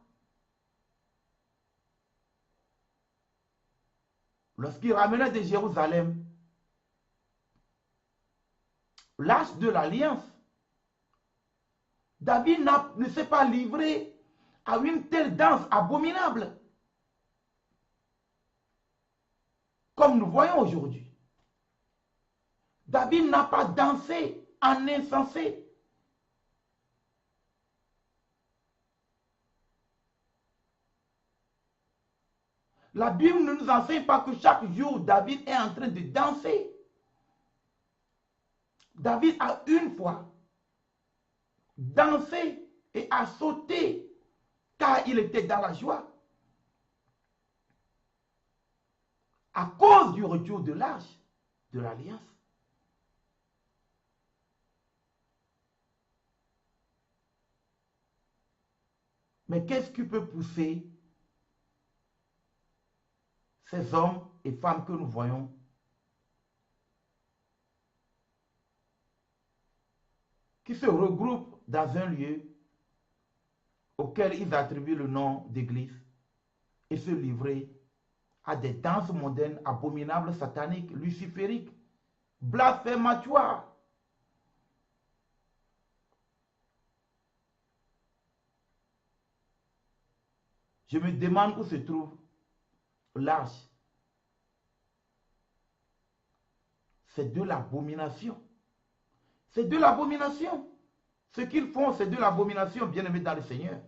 Lorsqu'il ramenait de Jérusalem l'arche de l'alliance, David ne s'est pas livré à une telle danse abominable comme nous voyons aujourd'hui. David n'a pas dansé en insensé. La Bible ne nous enseigne pas que chaque jour David est en train de danser. David a une fois dansé et a sauté car il était dans la joie. À cause du retour de l'arche de l'alliance. Mais qu'est-ce qui peut pousser ces hommes et femmes que nous voyons qui se regroupent dans un lieu auquel ils attribuent le nom d'église et se livrer à des danses mondaines abominables, sataniques, lucifériques, blasphématoires. Je me demande où se trouve l'arche. C'est de l'abomination. C'est de l'abomination. Ce qu'ils font, c'est de l'abomination, bien-aimés dans le Seigneur.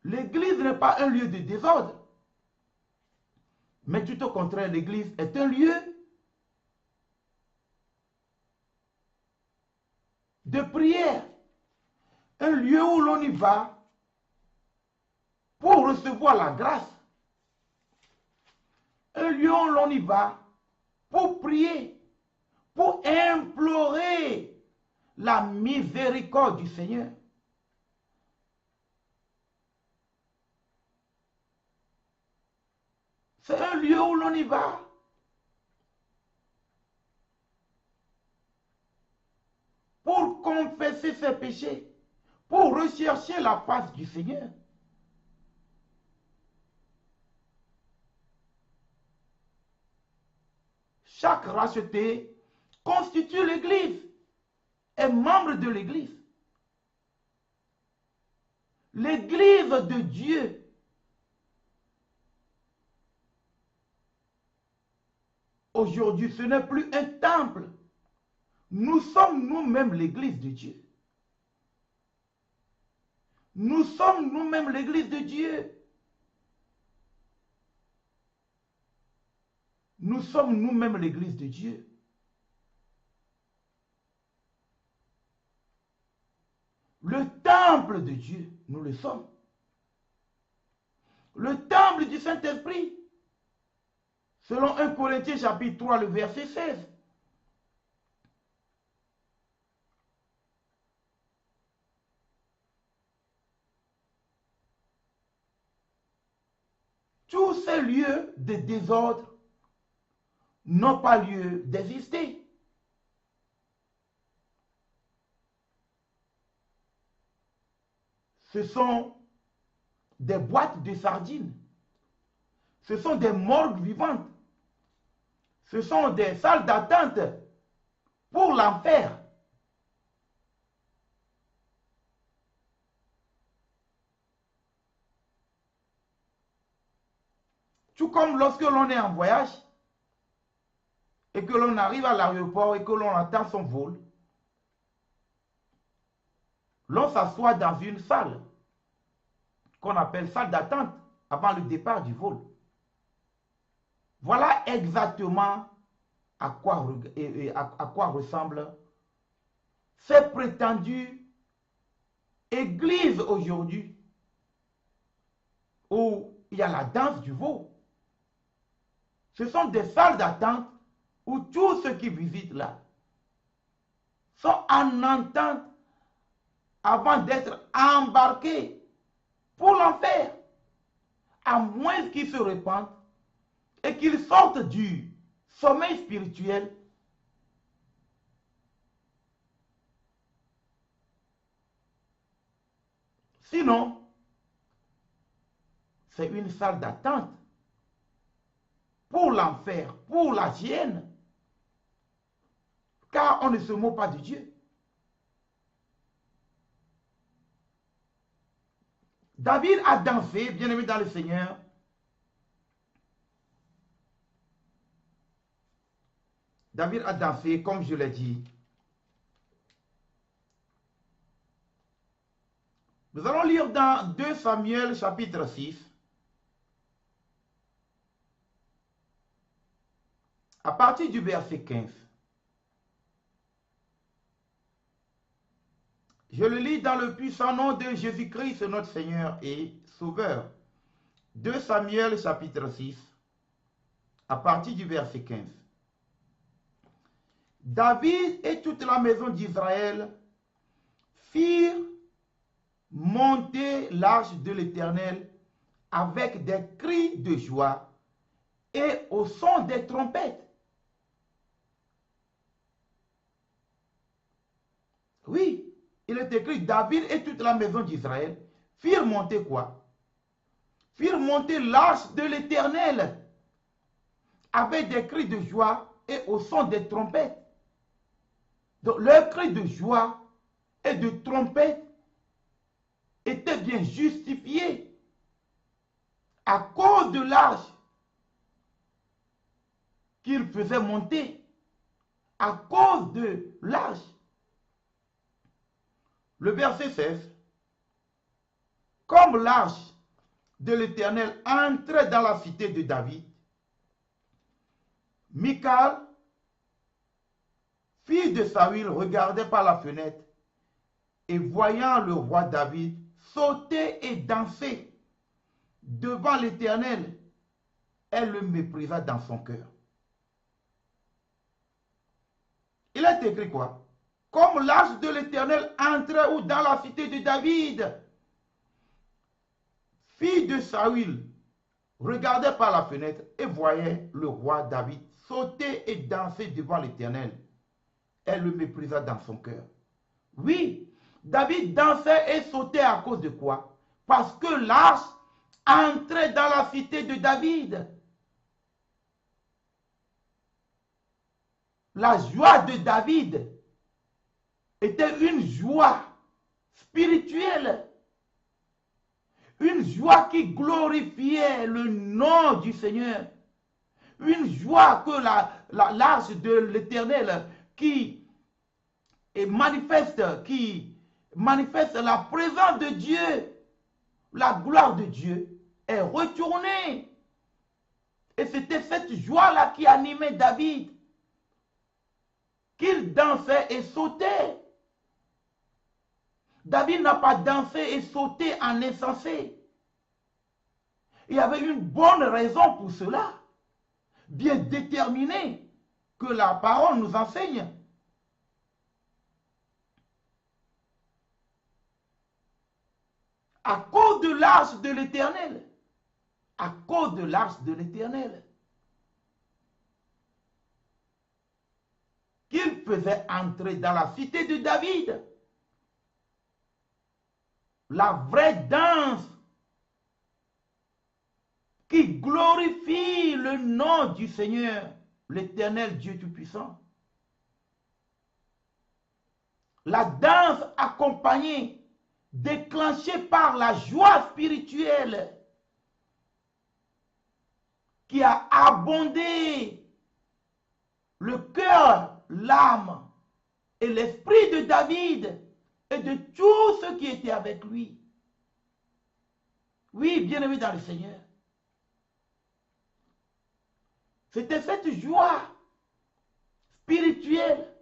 L'église n'est pas un lieu de désordre. Mais tout au contraire, l'église est un lieu de prière. Un lieu où l'on y va pour recevoir la grâce. Un lieu où l'on y va pour prier, pour implorer la miséricorde du Seigneur. C'est un lieu où l'on y va pour confesser ses péchés, pour rechercher la face du Seigneur. Chaque racheté constitue l'Église, est membre de l'Église. L'Église de Dieu. Aujourd'hui, ce n'est plus un temple. Nous sommes nous-mêmes l'Église de Dieu. Nous sommes nous-mêmes l'Église de Dieu. Nous sommes nous-mêmes l'Église de Dieu. Le temple de Dieu, nous le sommes. Le temple du Saint-Esprit. Selon 1 Corinthiens chapitre 3, le verset 16. Tous ces lieux de désordre n'ont pas lieu d'exister. Ce sont des boîtes de sardines. Ce sont des morgues vivantes. Ce sont des salles d'attente pour l'enfer. Tout comme lorsque l'on est en voyage et que l'on arrive à l'aéroport et que l'on attend son vol, l'on s'assoit dans une salle qu'on appelle salle d'attente avant le départ du vol. Voilà exactement à quoi ressemble cette prétendue église aujourd'hui où il y a la danse du veau. Ce sont des salles d'attente où tous ceux qui visitent là sont en attente avant d'être embarqués pour l'enfer, à moins qu'ils se repentent et qu'ils sortent du sommeil spirituel. Sinon, c'est une salle d'attente pour l'enfer, pour la hyène, car on ne se moque pas de Dieu. David a dansé, bien-aimé dans le Seigneur. David a dansé, comme je l'ai dit. Nous allons lire dans 2 Samuel chapitre 6. À partir du verset 15. Je le lis dans le puissant nom de Jésus-Christ, notre Seigneur et Sauveur. 2 Samuel chapitre 6, à partir du verset 15. David et toute la maison d'Israël firent monter l'arche de l'Éternel avec des cris de joie et au son des trompettes. Oui, il est écrit, David et toute la maison d'Israël firent monter quoi? Firent monter l'arche de l'Éternel avec des cris de joie et au son des trompettes. Donc, leurs cris de joie et de trompette étaient bien justifiés à cause de l'arche qu'ils faisaient monter, à cause de l'arche. Le verset 16. Comme l'arche de l'Éternel entrait dans la cité de David, Michal, fille de Saül, regardait par la fenêtre et voyant le roi David sauter et danser devant l'Éternel, elle le méprisa dans son cœur. Il est écrit quoi? Comme l'arche de l'Éternel entrait dans la cité de David, fille de Saül, regardait par la fenêtre et voyait le roi David sauter et danser devant l'Éternel. Elle le méprisa dans son cœur. Oui, David dansait et sautait à cause de quoi? Parce que l'arche entrait dans la cité de David. La joie de David était une joie spirituelle, une joie qui glorifiait le nom du Seigneur, une joie que l'arche de l'Éternel qui manifeste la présence de Dieu, la gloire de Dieu est retournée. Et c'était cette joie-là qui animait David, qu'il dansait et sautait. David n'a pas dansé et sauté en insensé. Il y avait une bonne raison pour cela, bien déterminée, que la parole nous enseigne. À cause de l'arche de l'Éternel. À cause de l'arche de l'Éternel. Qu'il faisait entrer dans la cité de David. La vraie danse qui glorifie le nom du Seigneur, l'Éternel Dieu Tout-Puissant. La danse accompagnée, déclenchée par la joie spirituelle qui a abondé le cœur, l'âme et l'esprit de David et de tous ceux qui étaient avec lui. Oui, bien-aimés dans le Seigneur. C'était cette joie spirituelle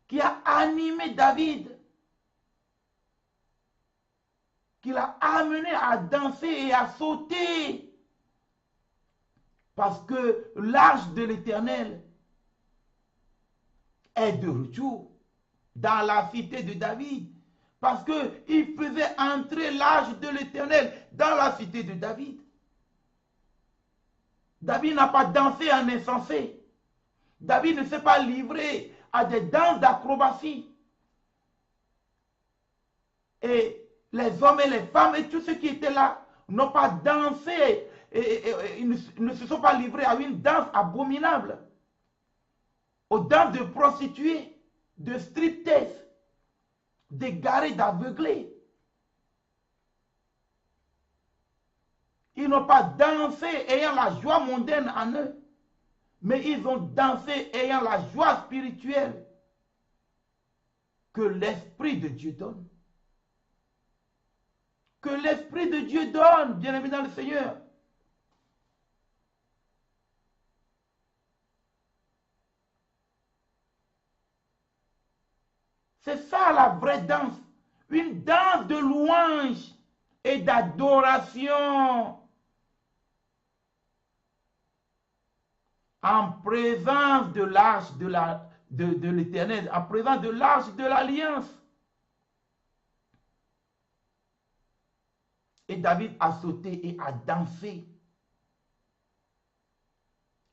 qui a animé David, qui l'a amené à danser et à sauter. Parce que l'arche de l'Éternel est de retour dans la cité de David. Parce qu'il faisait entrer l'arche de l'Éternel dans la cité de David. David n'a pas dansé en insensé. David ne s'est pas livré à des danses d'acrobatie. Et les hommes et les femmes et tous ceux qui étaient là n'ont pas dansé et ne se sont pas livrés à une danse abominable, aux danses de prostituées, de striptease, d'égarés, d'aveuglés. Ils n'ont pas dansé ayant la joie mondaine en eux, mais ils ont dansé ayant la joie spirituelle que l'Esprit de Dieu donne. Que l'Esprit de Dieu donne, bien-aimé dans le Seigneur. C'est ça la vraie danse. Une danse de louange et d'adoration. En présence de l'arche de l'Éternel, en présence de l'arche de l'Alliance. Et David a sauté et a dansé.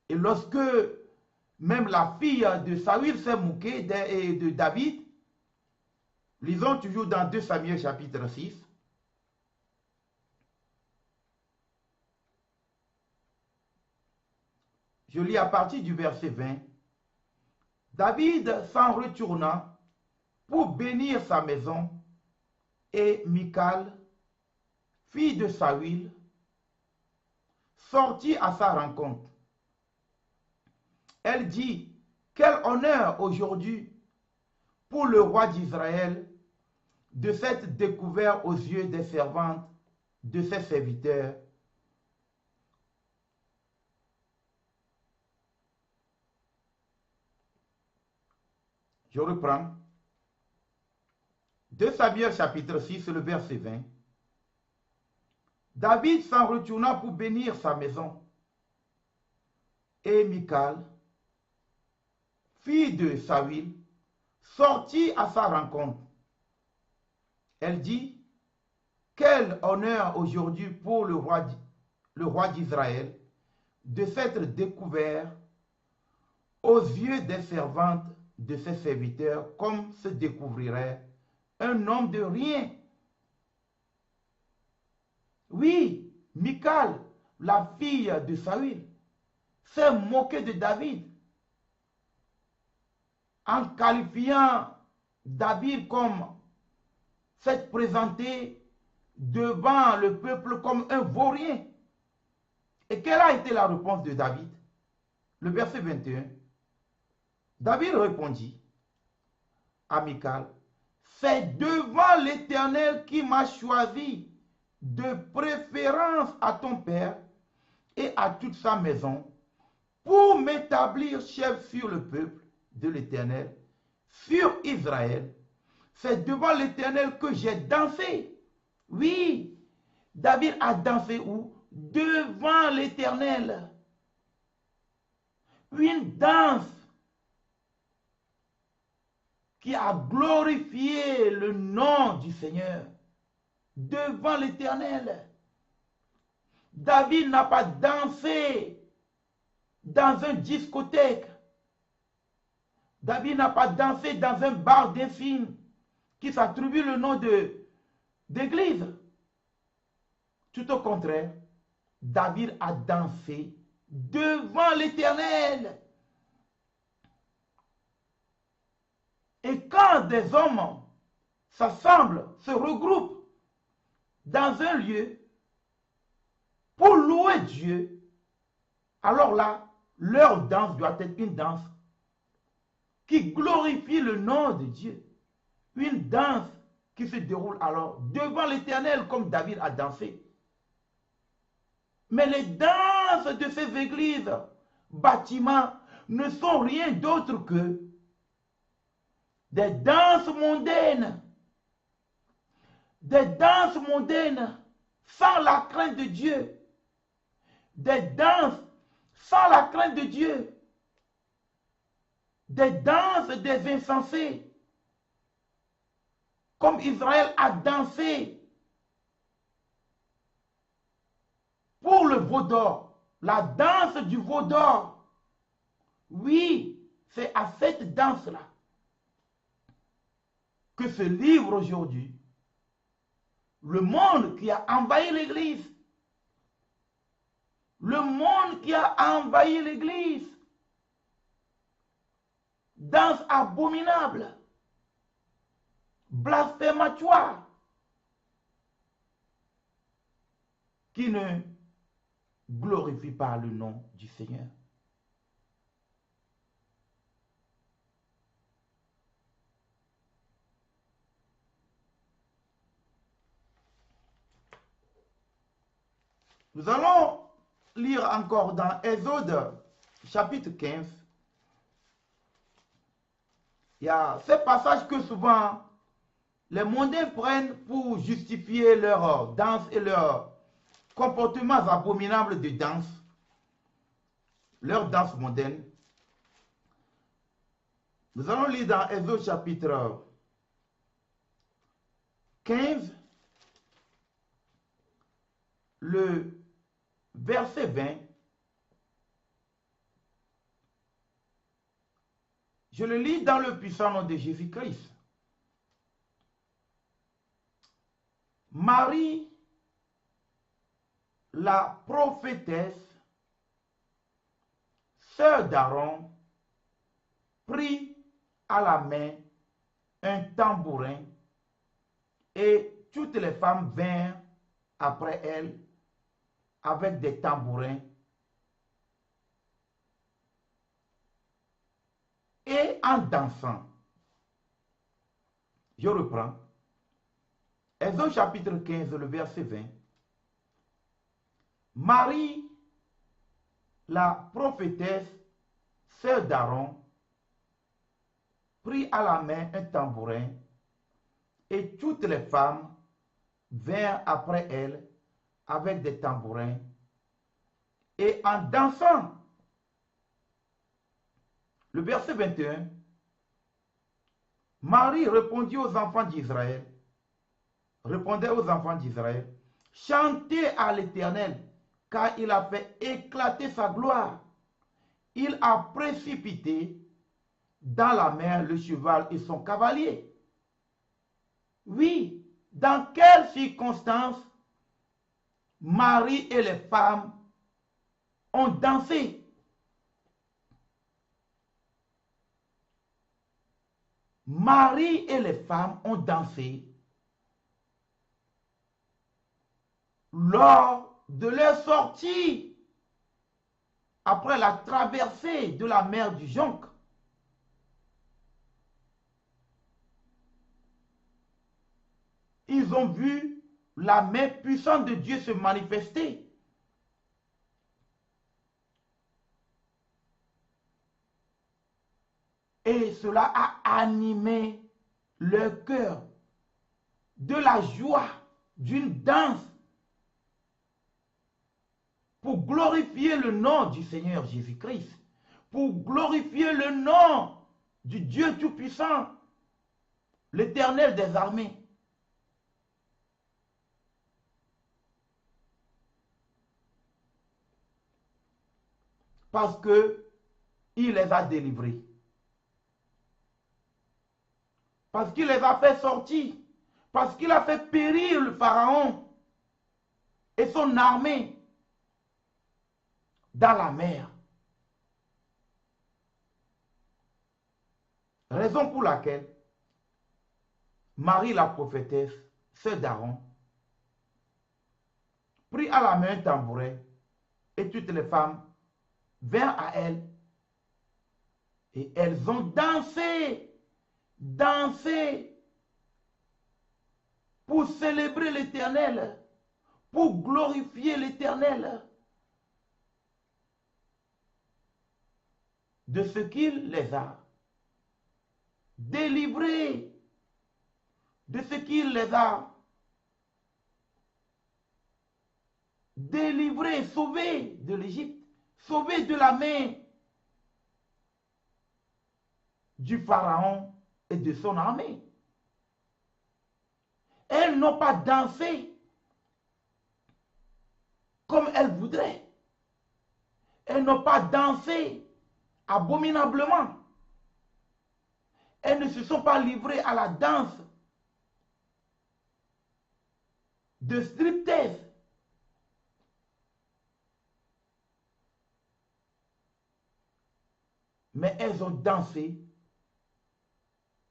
Et lorsque même la fille de Saül s'est moquée de David, lisons toujours dans 2 Samuel chapitre 6. Je lis à partir du verset 20. David s'en retourna pour bénir sa maison, et Michal, fille de Saül, sortit à sa rencontre. Elle dit, quel honneur aujourd'hui pour le roi d'Israël de s'être découvert aux yeux des servantes de ses serviteurs. Je reprends. 2 Samuel chapitre 6, le verset 20. David s'en retourna pour bénir sa maison. Et Michal, fille de Saül, sortit à sa rencontre. Elle dit, quel honneur aujourd'hui pour le le roi d'Israël, de s'être découvert aux yeux des servantes de ses serviteurs comme se découvrirait un homme de rien. Oui, Michal, la fille de Saül, s'est moquée de David en qualifiant David comme s'est présenté devant le peuple comme un vaurien. Et quelle a été la réponse de David? Le verset 21. David répondit à Michal, c'est devant l'Éternel qui m'a choisi de préférence à ton père et à toute sa maison pour m'établir chef sur le peuple de l'Éternel, sur Israël. C'est devant l'Éternel que j'ai dansé. Oui, David a dansé où? Devant l'Éternel. Une danse qui a glorifié le nom du Seigneur devant l'Éternel. David n'a pas dansé dans une discothèque. David n'a pas dansé dans un bar d'insigne qui s'attribue le nom d'église. Tout au contraire, David a dansé devant l'Éternel. Et quand des hommes s'assemblent, se regroupent dans un lieu pour louer Dieu, alors là, leur danse doit être une danse qui glorifie le nom de Dieu. Une danse qui se déroule alors devant l'Éternel comme David a dansé. Mais les danses de ces églises, bâtiments, ne sont rien d'autre que des danses mondaines. Des danses mondaines sans la crainte de Dieu. Des danses sans la crainte de Dieu. Des danses des insensés. Comme Israël a dansé pour le veau d'or, la danse du veau d'or. Oui, c'est à cette danse-là que se livre aujourd'hui le monde qui a envahi l'Église. Le monde qui a envahi l'Église. Danse abominable, blasphématoire, qui ne glorifie pas le nom du Seigneur. Nous allons lire encore dans Exode chapitre 15. Il y a ces passages que souvent les mondains prennent pour justifier leur danse et leurs comportements abominables de danse, leur danse mondaine. Nous allons lire dans Exode chapitre 15, le verset 20. Je le lis dans le puissant nom de Jésus-Christ. Marie, la prophétesse, sœur d'Aaron, prit à la main un tambourin et toutes les femmes vinrent après elle avec des tambourins et en dansant. Je reprends. Exode chapitre 15, le verset 20. Marie, la prophétesse, sœur d'Aaron, prit à la main un tambourin et toutes les femmes vinrent après elle avec des tambourins et en dansant. Le verset 21. Marie répondit aux enfants d'Israël, répondait aux enfants d'Israël, chantez à l'Éternel, car il a fait éclater sa gloire. Il a précipité dans la mer le cheval et son cavalier. Oui, dans quelles circonstances Marie et les femmes ont dansé? Marie et les femmes ont dansé lors de leur sortie après la traversée de la mer du Jonc. Ils ont vu la main puissante de Dieu se manifester. Et cela a animé leur cœur de la joie, d'une danse pour glorifier le nom du Seigneur Jésus-Christ, pour glorifier le nom du Dieu Tout-Puissant, l'Éternel des armées. Parce qu'il les a délivrés. Parce qu'il les a fait sortir. Parce qu'il a fait périr le Pharaon et son armée dans la mer. Raison pour laquelle Marie la prophétesse, sœur d'Aaron, prit à la main un tambouret et toutes les femmes vinrent à elle et elles ont dansé, dansé pour célébrer l'Éternel, pour glorifier l'Éternel de ce qu'il les a délivrés, de ce qu'il les a délivrés, sauvés de l'Égypte, sauvés de la main du Pharaon et de son armée. Elles n'ont pas dansé comme elles voudraient. Elles n'ont pas dansé abominablement. Elles ne se sont pas livrées à la danse de striptease. Mais elles ont dansé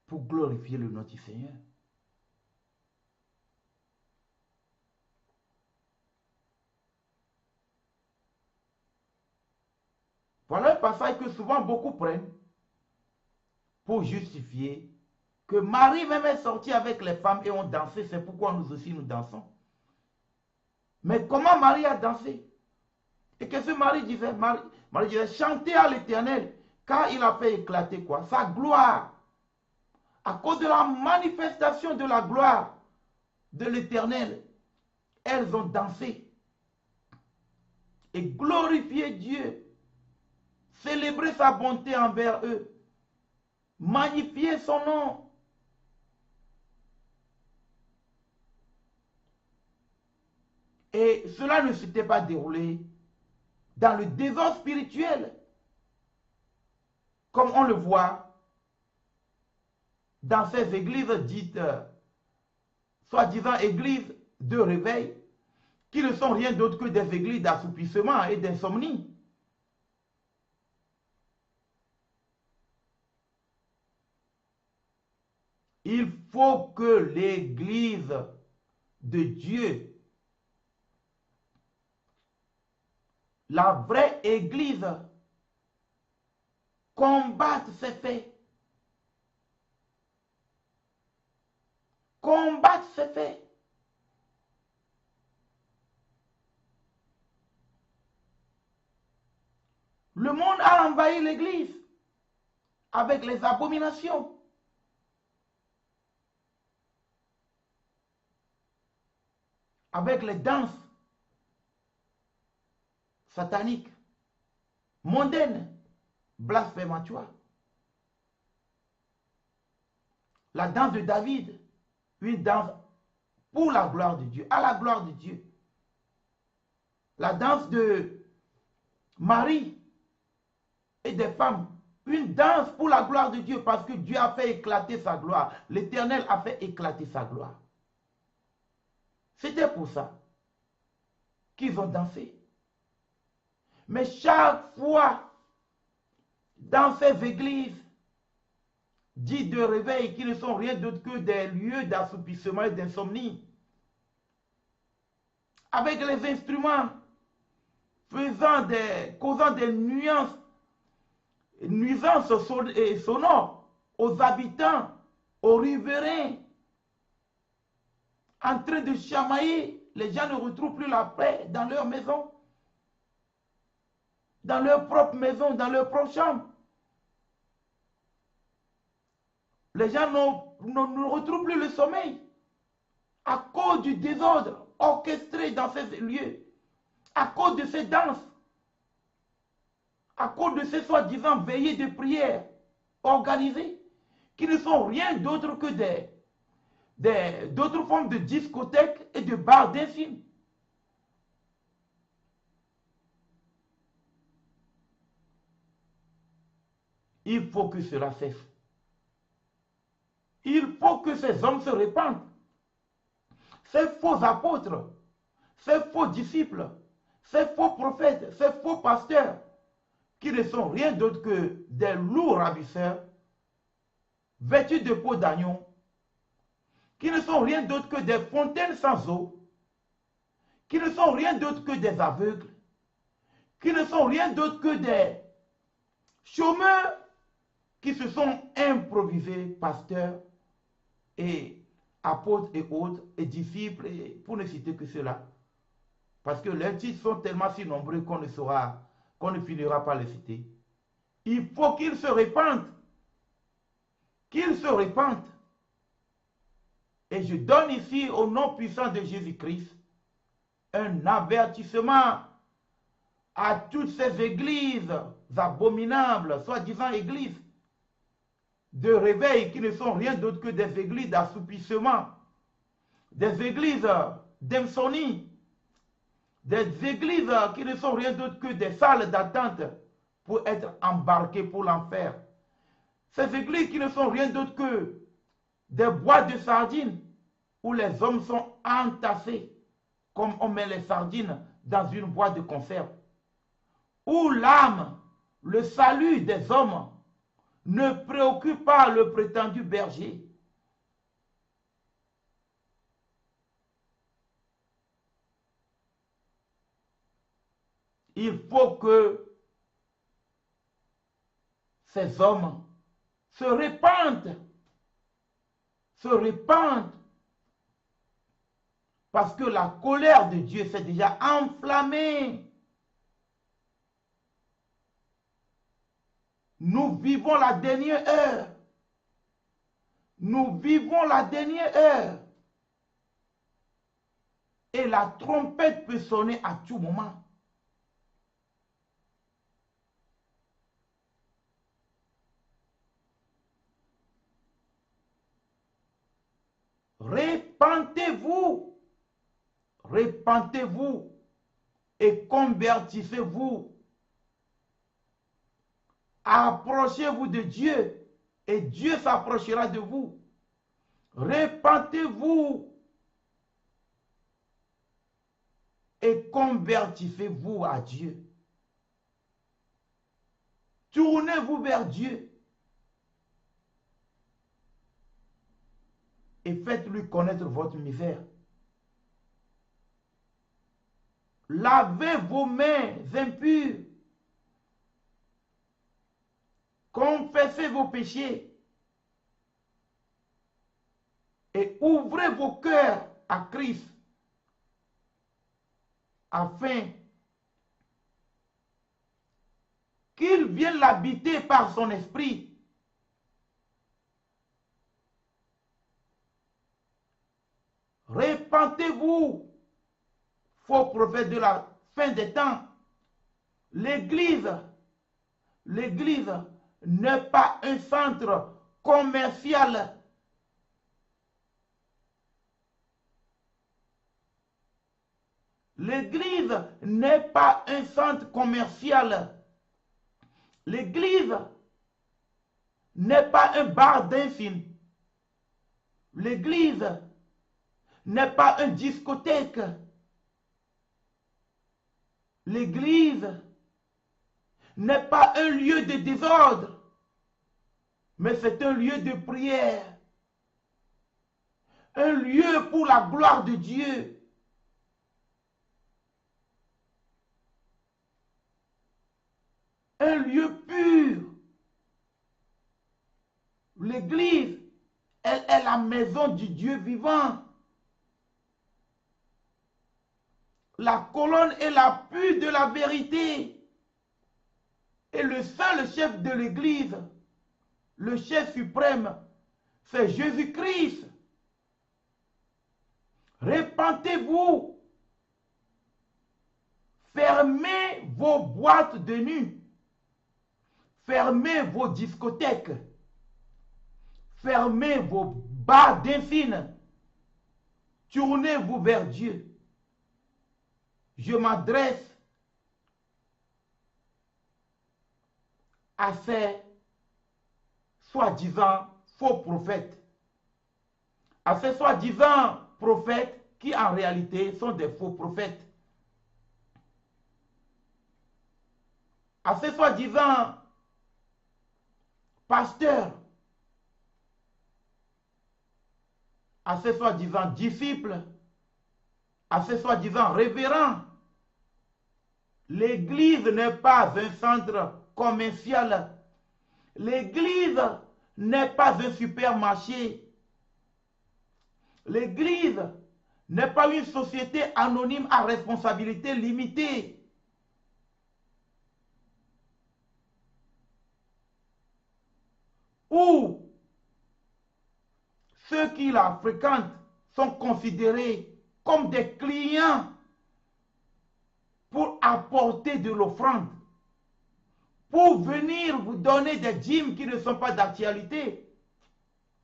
pour glorifier le nom du Seigneur. Voilà un passage que souvent beaucoup prennent pour justifier que Marie même est sortie avec les femmes et ont dansé, c'est pourquoi nous aussi nous dansons. Mais comment Marie a dansé? Et qu'est-ce que Marie disait? Marie disait, chantez à l'Éternel, car il a fait éclater quoi? Sa gloire. À cause de la manifestation de la gloire de l'Éternel, elles ont dansé et glorifié Dieu, célébré sa bonté envers eux, magnifié son nom. Et cela ne s'était pas déroulé dans le désordre spirituel, comme on le voit dans ces églises dites, soi-disant églises de réveil, qui ne sont rien d'autre que des églises d'assoupissement et d'insomnie. Il faut que l'église de Dieu, la vraie église, combatte ces faits. Combatte ces faits. Le monde a envahi l'église avec les abominations. Avec les danses sataniques, mondaines, blasphématoires. La danse de David, une danse pour la gloire de Dieu, à la gloire de Dieu. la danse de Marie et des femmes. Une danse pour la gloire de Dieu, parce que Dieu a fait éclater sa gloire. L'Éternel a fait éclater sa gloire. C'était pour ça qu'ils ont dansé. Mais chaque fois, dans ces églises dites de réveil, qui ne sont rien d'autre que des lieux d'assoupissement et d'insomnie, avec les instruments causant des nuisances sonores aux habitants, aux riverains, en train de chamailler, les gens ne retrouvent plus la paix dans leur maison, dans leur propre maison, dans leur propre chambre. Les gens ne retrouvent plus le sommeil à cause du désordre orchestré dans ces lieux, à cause de ces danses, à cause de ces soi-disant veillées de prière organisées, qui ne sont rien d'autre que d'autres formes de discothèques et de bars d'insigne. Il faut que cela cesse. Il faut que ces hommes se répandent. Ces faux apôtres, ces faux disciples, ces faux prophètes, ces faux pasteurs, qui ne sont rien d'autre que des loups ravisseurs, vêtus de peau d'agneau, qui ne sont rien d'autre que des fontaines sans eau, qui ne sont rien d'autre que des aveugles, qui ne sont rien d'autre que des chômeurs qui se sont improvisés pasteurs et apôtres et autres, et disciples, et pour ne citer que cela. Parce que les titres sont tellement si nombreux qu'on ne finira pas les citer. Il faut qu'ils se répandent. Qu'ils se répandent. Et je donne ici, au nom puissant de Jésus-Christ, un avertissement à toutes ces églises abominables, soi-disant églises de réveil, qui ne sont rien d'autre que des églises d'assoupissement, des églises d'insomnie, des églises qui ne sont rien d'autre que des salles d'attente pour être embarquées pour l'enfer. Ces églises qui ne sont rien d'autre que des boîtes de sardines où les hommes sont entassés comme on met les sardines dans une boîte de conserve. Où l'âme, le salut des hommes ne préoccupe pas le prétendu berger. Il faut que ces hommes se répandent, parce que la colère de Dieu s'est déjà enflammée. Nous vivons la dernière heure. Nous vivons la dernière heure. Et la trompette peut sonner à tout moment. Repentez-vous. Repentez-vous et convertissez-vous. Approchez-vous de Dieu et Dieu s'approchera de vous. Repentez-vous et convertissez-vous à Dieu. Tournez-vous vers Dieu et faites-lui connaître votre misère. Lavez vos mains impures. Confessez vos péchés et ouvrez vos cœurs à Christ afin qu'il vienne l'habiter par son esprit. Repentez-vous, faux prophètes de la fin des temps. L'Église n'est pas un centre commercial. L'église n'est pas un centre commercial. L'église n'est pas un bar d'infini. L'église n'est pas une discothèque. L'église n'est pas un lieu de désordre, mais c'est un lieu de prière. Un lieu pour la gloire de Dieu. Un lieu pur. L'église, elle est la maison du Dieu vivant. La colonne est l'appui de la vérité. Et le seul chef de l'église, le chef suprême, c'est Jésus-Christ. Répentez-vous. Fermez vos boîtes de nuit. Fermez vos discothèques. Fermez vos bars d'infini. Tournez-vous vers Dieu. Je m'adresse à ces soi-disant faux prophètes, à ces soi-disant prophètes qui en réalité sont des faux prophètes, à ces soi-disant pasteurs, à ces soi-disant disciples, à ces soi-disant révérends. L'église n'est pas un centre commercial. L'église n'est pas un supermarché. L'église n'est pas une société anonyme à responsabilité limitée. Où ceux qui la fréquentent sont considérés comme des clients pour apporter de l'offrande, pour venir vous donner des dîmes qui ne sont pas d'actualité.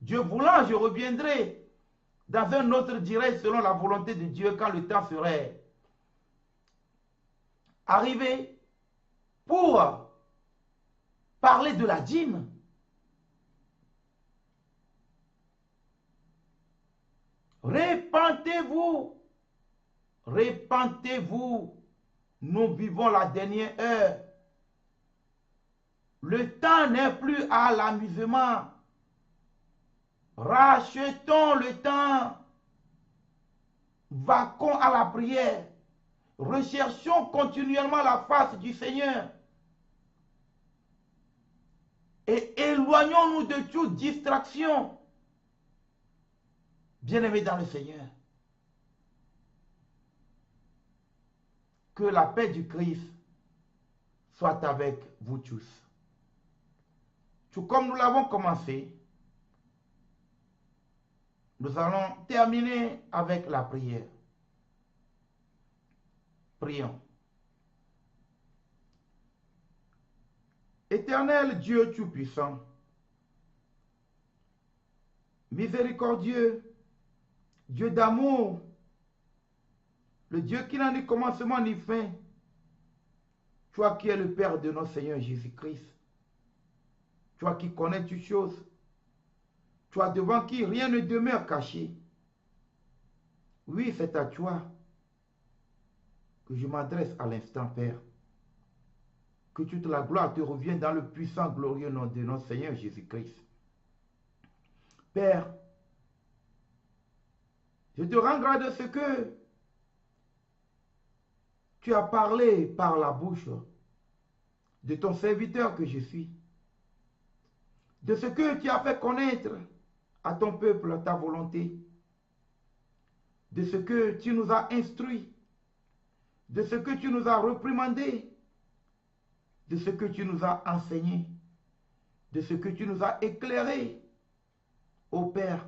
Dieu voulant, je reviendrai dans un autre direct selon la volonté de Dieu quand le temps serait arrivé pour parler de la dîme. Répentez-vous. Répentez-vous. Nous vivons la dernière heure. Le temps n'est plus à l'amusement. Rachetons le temps. Vaquons à la prière. Recherchons continuellement la face du Seigneur. Et éloignons-nous de toute distraction. Bien-aimés dans le Seigneur, que la paix du Christ soit avec vous tous. Tout comme nous l'avons commencé, nous allons terminer avec la prière. Prions. Éternel Dieu Tout-Puissant, miséricordieux, Dieu d'amour, le Dieu qui n'a ni commencement ni fin, toi qui es le Père de notre Seigneur Jésus-Christ, toi qui connais toutes choses, toi devant qui rien ne demeure caché. Oui, c'est à toi que je m'adresse à l'instant, Père. Que toute la gloire te revienne dans le puissant, glorieux nom de notre Seigneur Jésus-Christ. Père, je te rends grâce de ce que tu as parlé par la bouche de ton serviteur que je suis, de ce que tu as fait connaître à ton peuple ta volonté, de ce que tu nous as instruits, de ce que tu nous as reprimandé, de ce que tu nous as enseigné, de ce que tu nous as éclairé. Ô Père,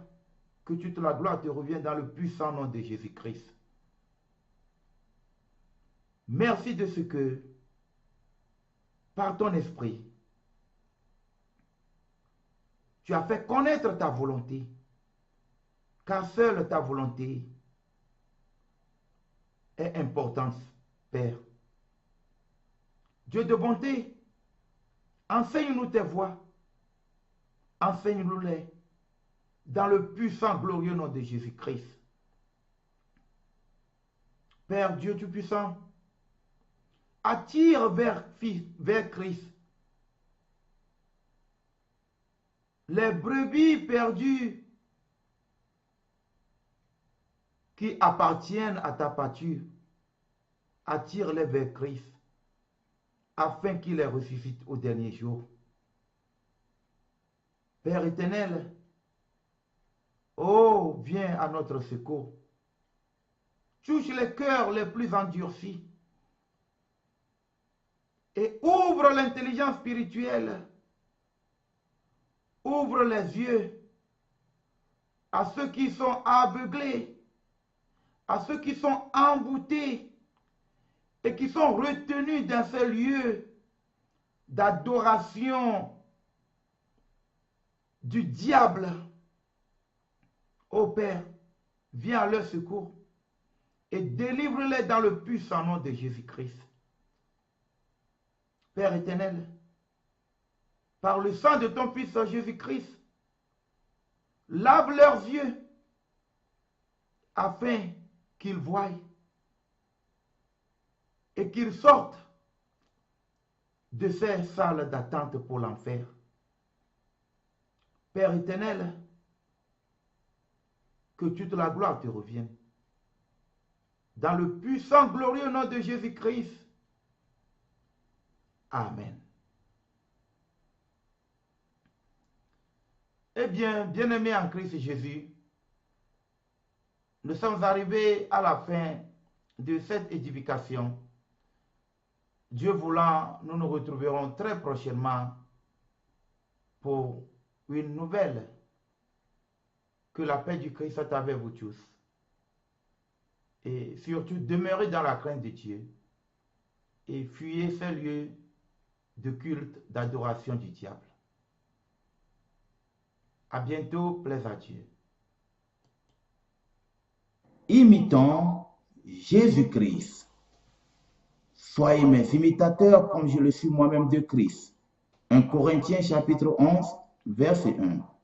que toute la gloire te revienne dans le puissant nom de Jésus-Christ. Merci de ce que, par ton esprit, tu as fait connaître ta volonté, car seule ta volonté est importante, Père. Dieu de bonté, enseigne-nous tes voies, enseigne-nous-les dans le puissant, glorieux nom de Jésus-Christ. Père Dieu Tout-Puissant, attire vers Christ les brebis perdues qui appartiennent à ta pâture. Attire-les vers Christ afin qu'il les ressuscite au dernier jour. Père éternel, oh, viens à notre secours. Touche les cœurs les plus endurcis et ouvre l'intelligence spirituelle. Ouvre les yeux à ceux qui sont aveuglés, à ceux qui sont envoûtés et qui sont retenus dans ces lieux d'adoration du diable. Ô Père, viens à leur secours et délivre-les dans le puissant nom de Jésus-Christ. Père éternel, par le sang de ton Fils Jésus-Christ, lave leurs yeux afin qu'ils voient et qu'ils sortent de ces salles d'attente pour l'enfer. Père éternel, que toute la gloire te revienne. Dans le puissant, glorieux nom de Jésus-Christ. Amen. Eh bien, bien-aimés en Christ Jésus, nous sommes arrivés à la fin de cette édification. Dieu voulant, nous nous retrouverons très prochainement pour une nouvelle. Que la paix du Christ soit avec vous tous. Et surtout, demeurez dans la crainte de Dieu et fuyez ces lieux de culte, d'adoration du diable. À bientôt, plaise à Dieu. Imitons Jésus-Christ. Soyez mes imitateurs comme je le suis moi-même de Christ. 1 Corinthiens chapitre 11, verset 1.